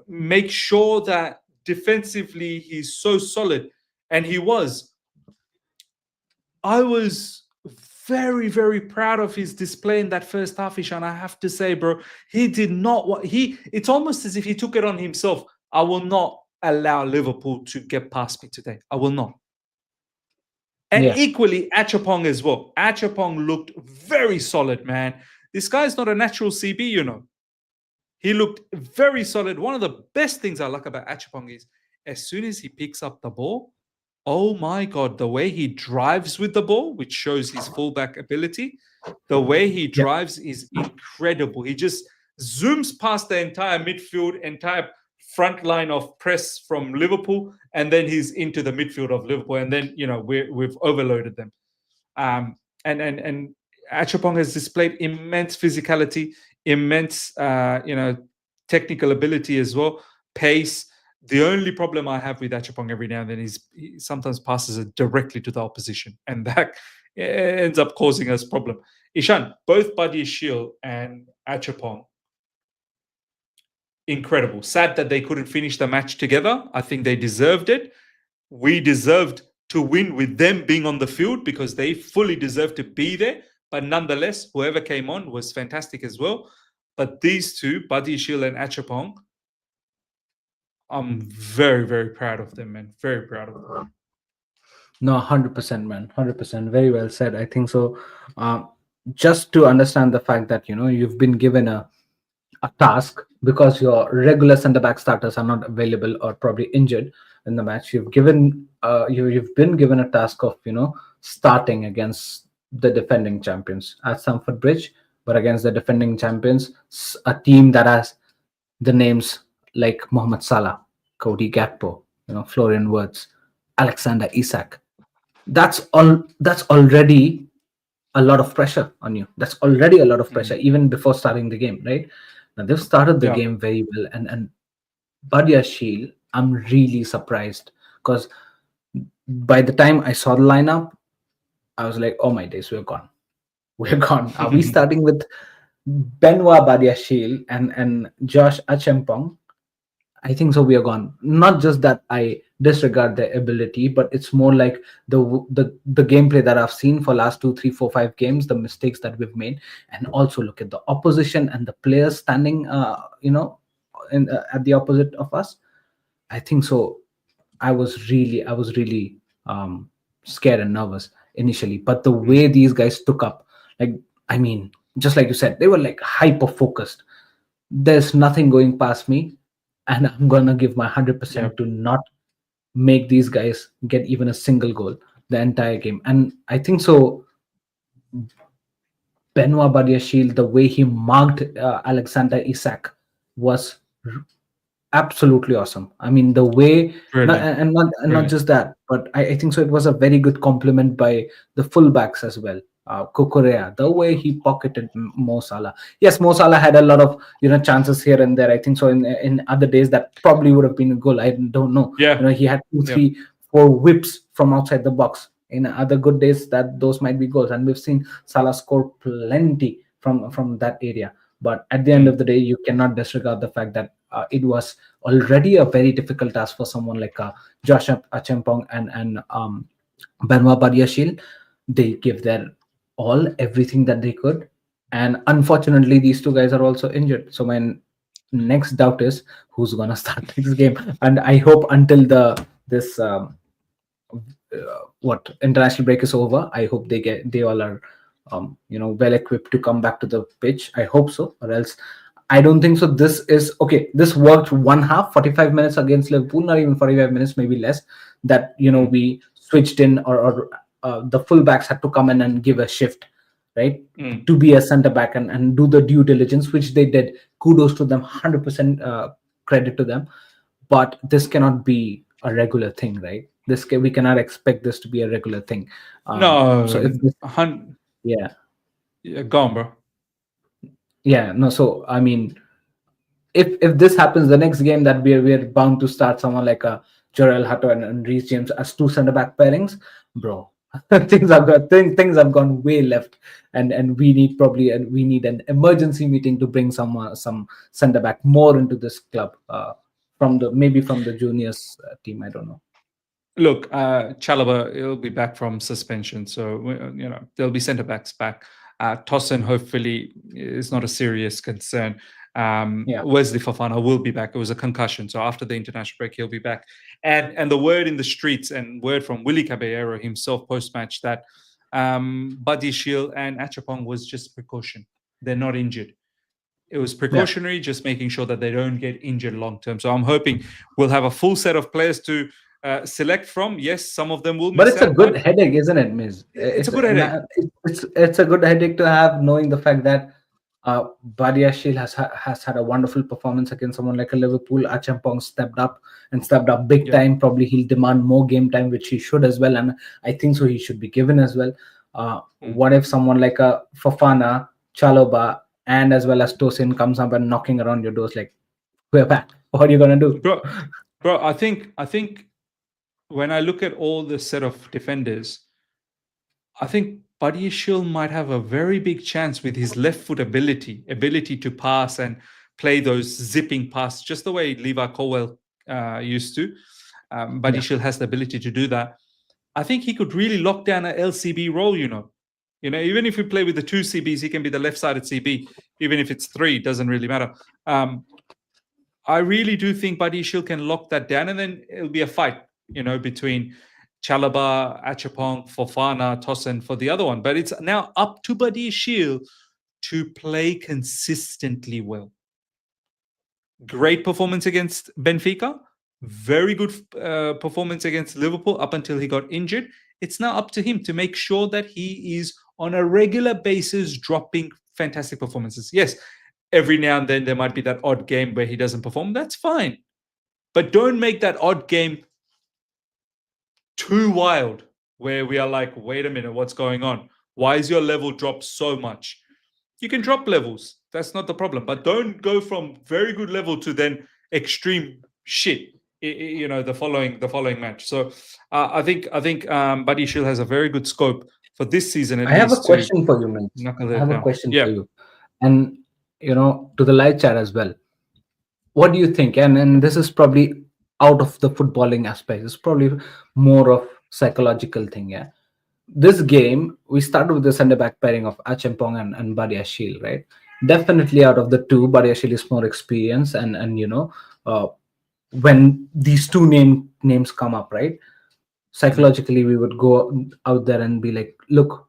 make sure that defensively he's so solid. And he was. I was very, very proud of his display in that first half, Ishan. I have to say, bro, he did not it's almost as if he took it on himself. I will not allow Liverpool to get past me today. I will not. And equally, Achapong as well. Achapong looked very solid, man. This guy's not a natural CB, He looked very solid. One of the best things I like about Achapong is as soon as he picks up the ball, oh my God, the way he drives with the ball, which shows his fullback ability, the way he drives is incredible. He just zooms past the entire midfield, entire front line of press from Liverpool, and then he's into the midfield of Liverpool, and then we've overloaded them. And Achapong has displayed immense physicality, immense technical ability as well, pace. The only problem I have with Achapong every now and then is he sometimes passes it directly to the opposition, and that ends up causing us problem. Ishan, both Badiashile and Achapong, incredible. Sad that they couldn't finish the match together. I think they deserved it. We deserved to win with them being on the field because they fully deserved to be there. But nonetheless, whoever came on was fantastic as well. But these two, Badiashile and Achapong, I'm very, very proud of them, man. Very proud of them. No, 100%, man. 100%. Very well said. I think so. Just to understand the fact that, you've been given a task because your regular center back starters are not available or probably injured in the match. You've been given a task of starting against the defending champions at Stamford Bridge, but against the defending champions, a team that has the names like Mohamed Salah, Cody Gakpo, Florian Wirtz, Alexander Isak. That's already a lot of pressure on you. That's already a lot of pressure even before starting the game, right? Now they've started the game very well, and Badiashile, I'm really surprised because by the time I saw the lineup, I was like, oh my days, we're gone. We're gone. Are we starting with Benoit Badiashile and Josh Achempong? I think so. We are gone. Not just that I disregard their ability, but it's more like the gameplay that I've seen for last 2, 3, 4, 5 games, the mistakes that we've made, and also look at the opposition and the players standing, at the opposite of us. I think so. I was really scared and nervous initially, but the way these guys took up, just like you said, they were like hyper focused. There's nothing going past me. And I'm going to give my 100% to not make these guys get even a single goal the entire game. And I think so, Benoit Badiashile, the way he marked Alexander Isak was absolutely awesome. I mean, the way, not just that, but I think so it was a very good compliment by the fullbacks as well. Cucurella, the way he pocketed Mo Salah. Yes, Mo Salah had a lot of chances here and there. I think so in other days that probably would have been a goal. I don't know. He had 2, 3, 4 whips from outside the box. In other good days, that those might be goals, and we've seen Salah score plenty from that area. But at the end of the day, you cannot disregard the fact that it was already a very difficult task for someone like Josh Achempong and Benoit Badiashile. They give their everything that they could, and unfortunately these two guys are also injured. So my next doubt is who's gonna start next game. And I hope until this international break is over, I hope they all are well equipped to come back to the pitch. I hope so, or else I don't think so. This is okay. This worked one half, 45 minutes against Liverpool, not even 45 minutes, maybe less, that we switched in or the fullbacks had to come in and give a shift, right? To be a center back and do the due diligence, which they did. Kudos to them, 100% credit to them. But this cannot be a regular thing, right? we cannot expect this to be a regular thing. So if No, this, yeah, yeah, go on, bro. yeah, no. So I mean, if this happens, the next game that we're bound to start someone like a Jorel Hato and Reece James as two center back pairings, bro. Things have gone way left, and we need an emergency meeting to bring some center back more into this club, from the juniors team. I don't know. Look, Chalobah, he'll be back from suspension, so there'll be centre backs back. Tosin hopefully is not a serious concern. Yeah. Wesley Fofana will be back. It was a concussion, so after the international break, he'll be back. And the word in the streets and word from Willie Caballero himself post match that Buddy Shield and Achapong was just precaution. They're not injured. It was precautionary, just making sure that they don't get injured long term. So I'm hoping we'll have a full set of players to select from. Yes, some of them will miss But it's out, a good headache, isn't it, Miz? It's a good headache. It's a good headache to have, knowing the fact that Badia Shield has had a wonderful performance against someone like a Liverpool. Achampong stepped up big time. Probably he'll demand more game time, which he should as well, and I think so he should be given as well. What if someone like a Fofana, Chaloba, and as well as Tosin comes up and knocking around your doors like, we're back. What are you gonna do, bro? I think when I look at all the set of defenders, I think Buddy Shield might have a very big chance with his left foot ability to pass and play those zipping passes, just the way Levi Colwell used to. Buddy Shield has the ability to do that. I think he could really lock down an LCB role, even if we play with the two CBs, he can be the left-sided CB. Even if it's three, it doesn't really matter. I really do think Buddy Shield can lock that down, and then it'll be a fight, between Chalobah, Achapong, Fofana, Tosin for the other one. But it's now up to Buddy Shield to play consistently well. Great performance against Benfica. Very good performance against Liverpool up until he got injured. It's now up to him to make sure that he is on a regular basis dropping fantastic performances. Yes, every now and then there might be that odd game where he doesn't perform. That's fine. But don't make that odd game too wild where we are like, wait a minute, what's going on? Why is your level dropped so much? You can drop levels. That's not the problem. But don't go from very good level to then extreme shit, the following match. So I think Buddy Shield has a very good scope for this season. I have a question for you, man. I have a question for you. And, to the live chat as well. What do you think? And this is probably out of the footballing aspect. It's probably more of psychological thing, yeah. This game, we started with the center back pairing of Achampong and Badia Shield, right? Definitely out of the two, Badia Shield is more experienced, and when these two names come up, right? Psychologically, we would go out there and be like, look,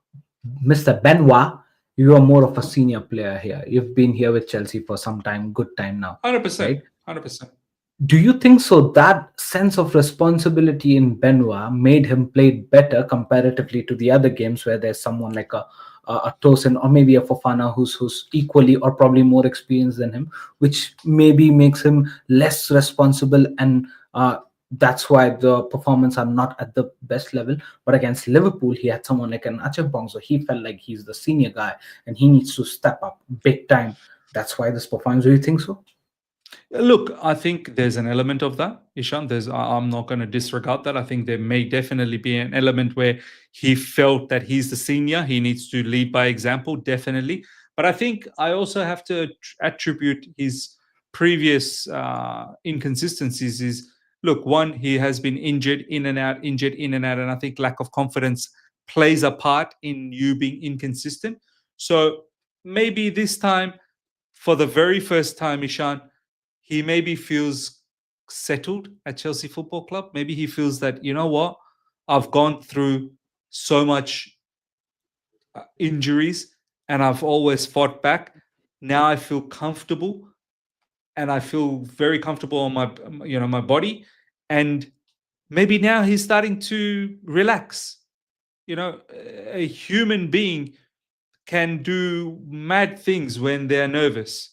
Mr. Benoit, you are more of a senior player here. You've been here with Chelsea for some time, good time now. 100%. Right? 100%. Do you think so that sense of responsibility in Benoit made him play better comparatively to the other games where there's someone like a Tosin or maybe a Fofana who's equally or probably more experienced than him, which maybe makes him less responsible, and that's why the performance are not at the best level? But against Liverpool, he had someone like an Achampong, so he felt like he's the senior guy and he needs to step up big time. That's why this performance. Do you think so? Look, I think there's an element of that, Ishan. I'm not going to disregard that. I think there may definitely be an element where he felt that he's the senior. He needs to lead by example, definitely. But I think I also have to attribute his previous inconsistencies is, look, one, he has been injured in and out. And I think lack of confidence plays a part in you being inconsistent. So maybe this time, for the very first time, Ishan, he maybe feels settled at Chelsea Football Club. Maybe he feels that, you know what, I've gone through so much injuries and I've always fought back. Now I feel comfortable, and I feel very comfortable on my body. And maybe now he's starting to relax. A human being can do mad things when they're nervous.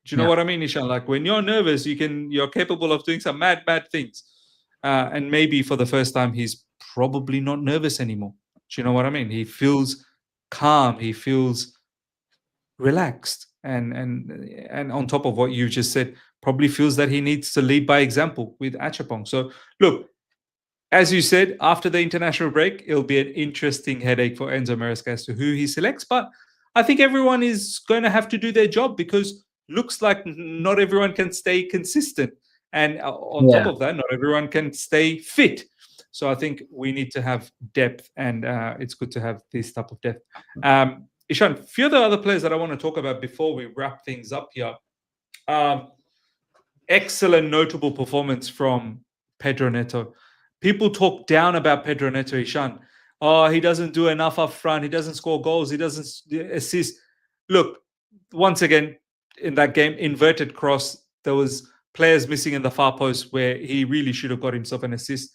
Do you know what I mean, Ishan? Like when you're nervous, you're capable of doing some mad things. And maybe for the first time, he's probably not nervous anymore. Do you know what I mean? He feels calm. He feels relaxed, and on top of what you just said, probably feels that he needs to lead by example with Achapong. So look, as you said, after the international break, it'll be an interesting headache for Enzo Maresca as to who he selects. But I think everyone is going to have to do their job, because looks like not everyone can stay consistent. And on top Yeah. of that, not everyone can stay fit. So I think we need to have depth, and it's good to have this type of depth. Ishan, a few of the other players that I want to talk about before we wrap things up here. Excellent, notable performance from Pedro Neto. People talk down about Pedro Neto, Ishan. Oh, he doesn't do enough up front. He doesn't score goals. He doesn't assist. Look, once again, in that game, inverted cross, there was players missing in the far post where he really should have got himself an assist.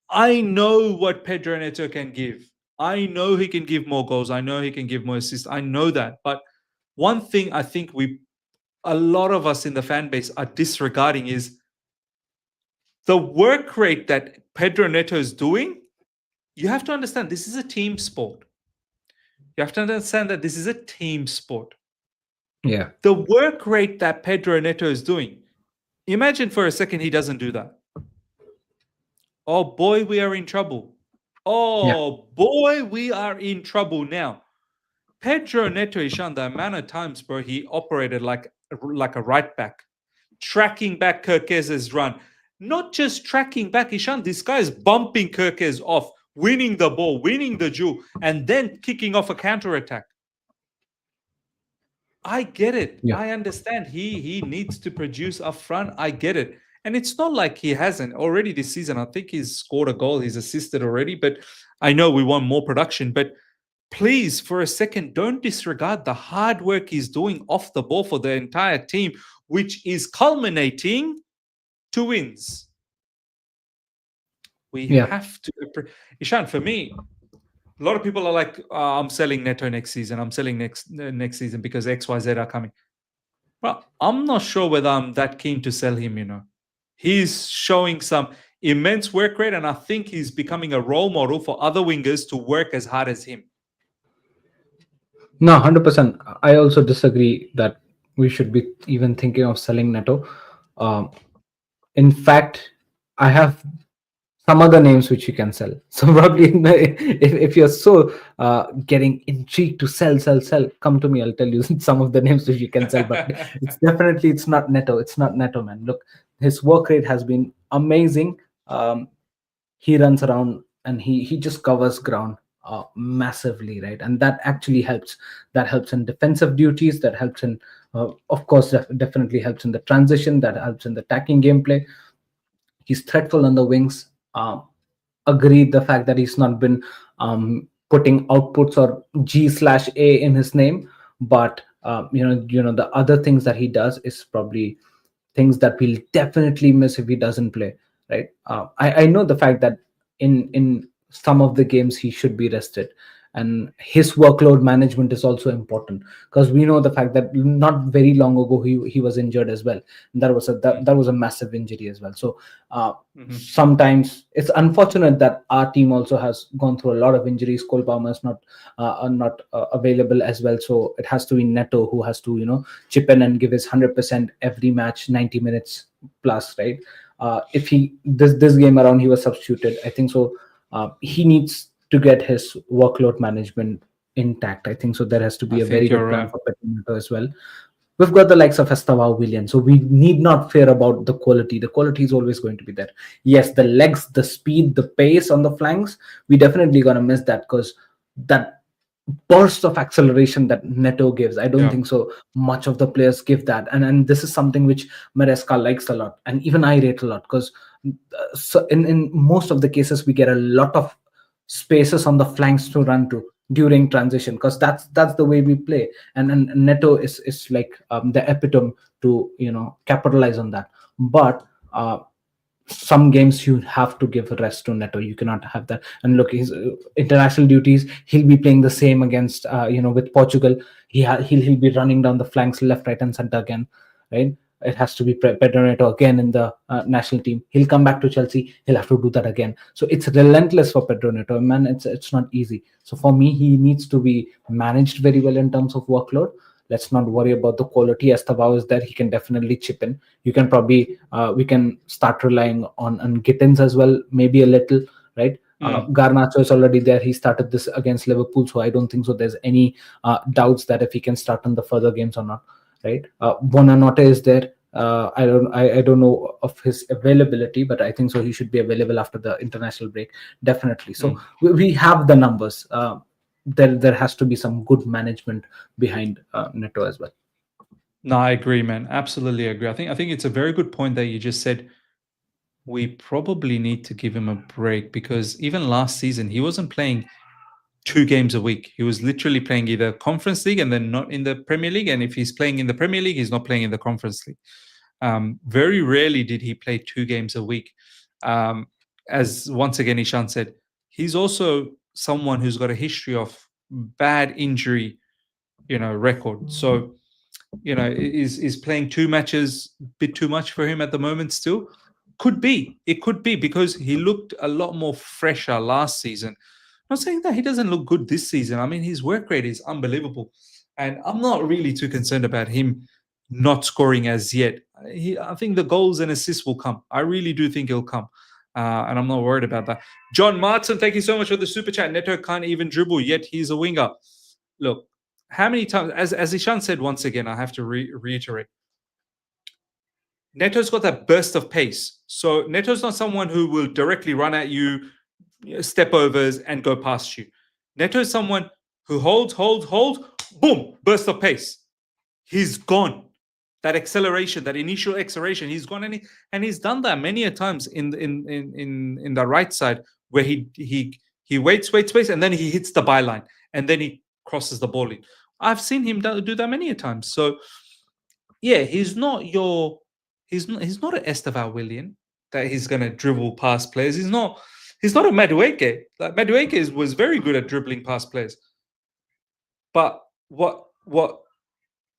I know what Pedro Neto can give. I know he can give more goals. I know he can give more assists. I know that. But one thing I think a lot of us in the fan base are disregarding is the work rate that Pedro Neto is doing. You have to understand this is a team sport. You have to understand that this is a team sport. Yeah. The work rate that Pedro Neto is doing, imagine for a second he doesn't do that. Oh boy, we are in trouble. Oh boy, we are in trouble now. Pedro Neto, Ishan, the amount of times, bro, he operated like a right back, tracking back Kirkez's run. Not just tracking back, Ishan, this guy is bumping Kirkez off, winning the ball, winning the duel, and then kicking off a counter-attack. I get it. Yeah. I understand. He needs to produce up front. I get it. And it's not like he hasn't already this season. I think he's scored a goal. He's assisted already. But I know we want more production. But please, for a second, don't disregard the hard work he's doing off the ball for the entire team, which is culminating to wins. We have to. Ishan, for me, a lot of people are like, I'm selling Neto next season. I'm selling next season because XYZ are coming. Well, I'm not sure whether I'm that keen to sell him, He's showing some immense work rate, and I think he's becoming a role model for other wingers to work as hard as him. No, 100%. I also disagree that we should be even thinking of selling Neto. In fact, I have some other names which you can sell. So probably if you're so getting intrigued to sell, come to me. I'll tell you some of the names which you can sell. But it's not Neto. It's not Neto, man. Look, his work rate has been amazing. He runs around and he just covers ground massively, right? And that actually helps. That helps in defensive duties. That helps in, of course, definitely helps in the transition. That helps in the attacking gameplay. He's threatful on the wings. Agreed the fact that he's not been putting outputs or G/A in his name, but the other things that he does is probably things that we'll definitely miss if he doesn't play, right? I know the fact that in some of the games he should be rested, and his workload management is also important, because we know the fact that not very long ago he was injured as well. And that was a massive injury as well. So sometimes it's unfortunate that our team also has gone through a lot of injuries. Cole Palmer is not available as well, so it has to be Neto who has to chip in and give his 100% every match, 90 minutes plus, right? If this game around he was substituted, I think so. He needs to get his workload management intact. I think so. There has to be a very good plan for Petinato as well. We've got the likes of Estevao, Willian, so we need not fear about the quality. The quality is always going to be there. Yes, the legs, the speed, the pace on the flanks, we definitely gonna miss that, because that burst of acceleration that Neto gives, I don't think so much of the players give that. And this is something which Maresca likes a lot, and even I rate a lot, because so in most of the cases we get a lot of spaces on the flanks to run to during transition, because that's the way we play. And Neto is like the epitome to capitalize on that. But some games you have to give a rest to Neto. You cannot have that. And look, his international duties, he'll be playing the same against with Portugal. He'll be running down the flanks left, right, and center again, right? it has to be Pedro Neto again in the national team. He'll come back to Chelsea. He'll have to do that again. So it's relentless for Pedro Neto, man. It's not easy. So for me, he needs to be managed very well in terms of workload. Let's not worry about the quality. Estevao is there; he can definitely chip in. You can probably we can start relying on Gittins as well, maybe a little, right? Garnacho is already there. He started this against Liverpool, so I don't think so. There's any doubts that if he can start in the further games or not, right? Bonanote is there. I don't know of his availability, but I think so. He should be available after the international break, definitely. So we have the numbers. There has to be some good management behind Neto as well. No, I agree, man. Absolutely agree. I think it's a very good point that you just said. We probably need to give him a break because even last season he wasn't playing 2 games a week. He was literally playing either Conference League and then not in the Premier League. And if he's playing in the Premier League, he's not playing in the Conference League. Very rarely did he play 2 games a week. As once again Ishan said, he's also someone who's got a history of bad injury, record. So, is playing 2 matches a bit too much for him at the moment still? It could be because he looked a lot more fresher last season. I'm not saying that he doesn't look good this season. I mean, his work rate is unbelievable. And I'm not really too concerned about him not scoring as yet. I think the goals and assists will come. I really do think he'll come. And I'm not worried about that. John Martin, thank you so much for the super chat. Neto can't even dribble, yet he's a winger. Look, how many times, as Ishan said once again, I have to reiterate, Neto's got that burst of pace. So Neto's not someone who will directly run at you, step overs, and go past you. Neto is someone who holds, boom, burst of pace. He's gone. That acceleration, that initial acceleration, he's gone, and he's done that many a times in the right side where he waits, and then he hits the byline, and then he crosses the ball in. I've seen him do that many a times. So yeah, he's not an Estevao Willian that he's gonna dribble past players. He's not a Madueke. Like Madueke was very good at dribbling past players. But what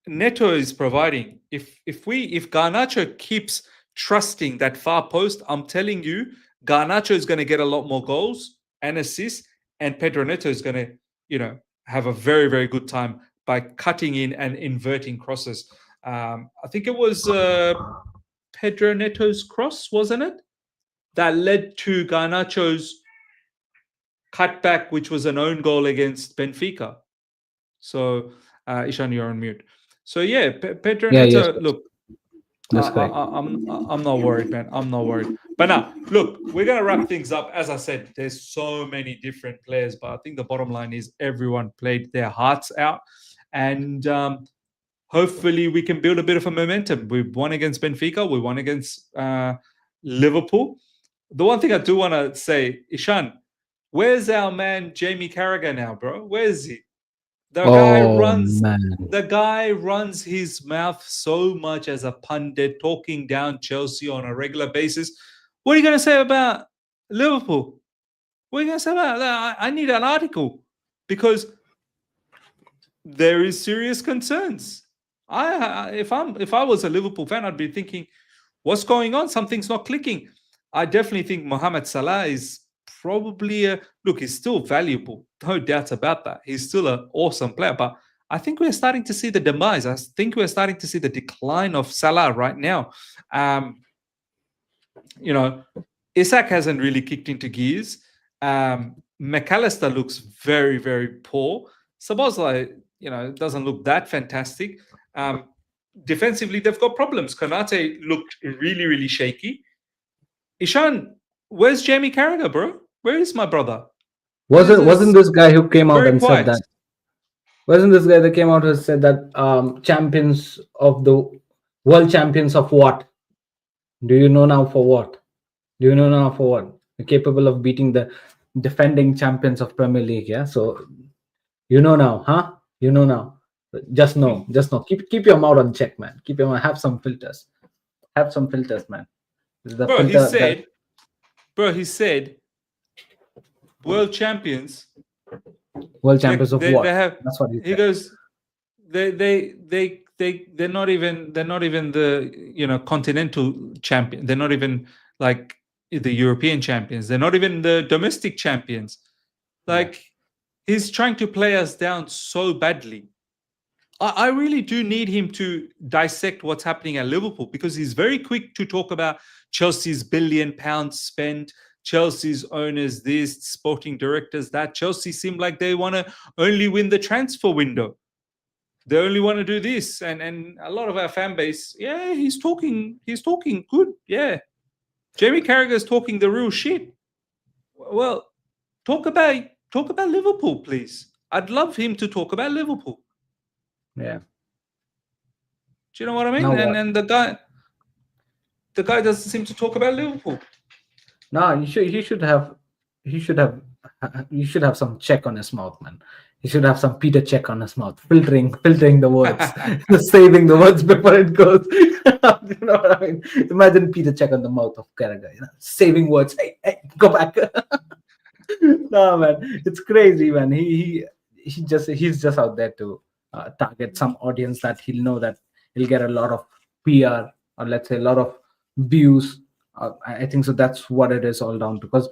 Neto is providing, if Garnacho keeps trusting that far post, I'm telling you, Garnacho is gonna get a lot more goals and assists, and Pedro Neto is gonna, have a very, very good time by cutting in and inverting crosses. I think it was Pedro Neto's cross, wasn't it? That led to Garnacho's cutback, which was an own goal against Benfica. So, Ishan, you're on mute. So, yeah, Pedro Neto, yes. look, That's correct. I'm not worried, man. I'm not worried. But now, look, we're going to wrap things up. As I said, there's so many different players, but I think the bottom line is everyone played their hearts out. And hopefully we can build a bit of a momentum. We won against Benfica. We won against Liverpool. The one thing I do want to say, Ishan, where's our man Jamie Carragher now, bro? Where is he? The guy runs his mouth so much as a pundit, talking down Chelsea on a regular basis. What are you going to say about Liverpool? What are you going to say about that? I need an article because there is serious concerns. If I was a Liverpool fan, I'd be thinking, what's going on? Something's not clicking. I definitely think Mohamed Salah is probably he's still valuable, no doubts about that. He's still an awesome player, but I think we're starting to see the demise. I think we're starting to see the decline of Salah right now. Isak hasn't really kicked into gears. McAllister looks very, very poor. Szoboszlai, doesn't look that fantastic. Defensively, they've got problems. Konate looked really, really shaky. Ishan, where's Jamie Carragher, bro? Where is my brother? Wasn't this guy who came out and said that? Wasn't this guy that came out and said that champions of the world champions of what? Do you know now for what? You're capable of beating the defending champions of Premier League, yeah? So now, huh? Now. Just know. Keep your mouth on check, man. Keep your mouth. Have some filters, man. He said, world champions. World champions of what? That's what he goes. They they're not even the continental champion. They're not even like the European champions. They're not even the domestic champions. Like he's trying to play us down so badly. I really do need him to dissect what's happening at Liverpool, because he's very quick to talk about Chelsea's £1 billion spent, Chelsea's owners this, sporting directors that. Chelsea seem like they want to only win the transfer window. They only want to do this, and a lot of our fan base, he's talking good, Jamie Carragher's talking the real shit. Well, talk about Liverpool, please. I'd love him to talk about Liverpool. Yeah. Do you know what I mean? No, and the guy doesn't seem to talk about Liverpool. No, he should have some check on his mouth, man. He should have some Peter check on his mouth, filtering the words, saving the words before it goes. You know what I mean? Imagine Peter check on the mouth of Carragher, saving words. Hey, go back. No, man, it's crazy, man. He's just out there to target some audience that he'll know that he'll get a lot of PR, or let's say a lot of views. I think so. That's what it is all down to, because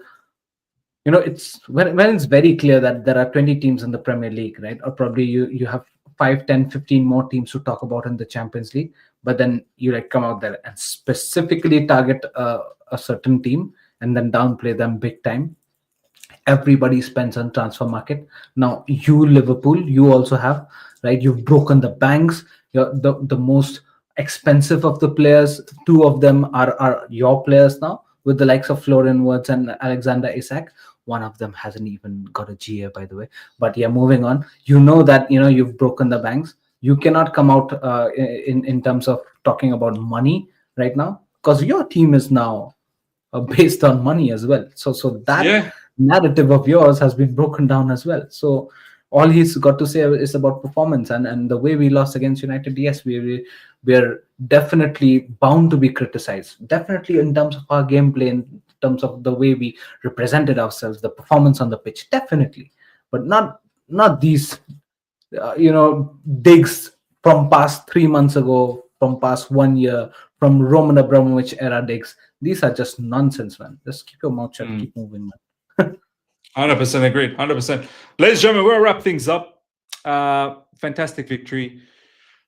it's when it's very clear that there are 20 teams in the Premier League, right? Or probably you have 5, 10, 15 more teams to talk about in the Champions League, but then you come out there and specifically target a certain team and then downplay them big time. Everybody spends on transfer market. Now you, Liverpool, you also have, right? You've broken the banks. You're the most expensive of the players. 2 of them are your players now, with the likes of Florian Wirtz and Alexander Isak. One of them hasn't even got a GA, by the way. But moving on. That you've broken the banks. You cannot come out in terms of talking about money right now, because your team is now based on money as well. So that narrative of yours has been broken down as well. So all he's got to say is about performance, and the way we lost against United. Yes, we're definitely bound to be criticized. Definitely in terms of our gameplay, in terms of the way we represented ourselves, the performance on the pitch, definitely, but not these digs from past 3 months ago, from past 1 year, from Roman Abramovich era digs. These are just nonsense, man. Just keep your mouth shut, keep moving, man. 100% agreed. 100%. Ladies and gentlemen, we'll wrap things up. Fantastic victory.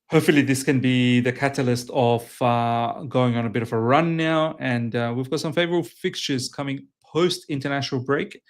Hopefully this can be the catalyst of going on a bit of a run now. And we've got some favorable fixtures coming post-international break.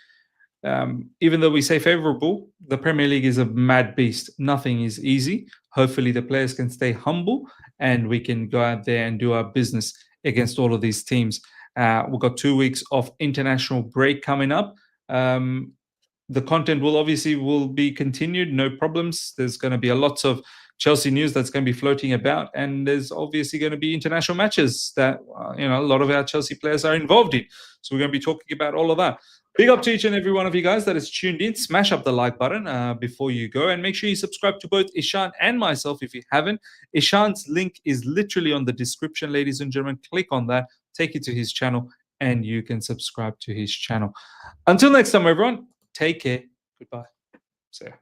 Even though we say favorable, the Premier League is a mad beast. Nothing is easy. Hopefully the players can stay humble and we can go out there and do our business against all of these teams. We've got 2 weeks of international break coming up. The content will be continued, no problems. There's going to be a lot of Chelsea news that's going to be floating about, and there's obviously going to be international matches that a lot of our Chelsea players are involved in. So we're going to be talking about all of that. Big up to each and every one of you guys that is tuned in. Smash up the like button before you go, and make sure you subscribe to both Ishan and myself if you haven't. Ishan's link is literally on the description, ladies and gentlemen. Click on that, take you to his channel, and you can subscribe to his channel. Until next time, everyone, take care. Goodbye. See ya.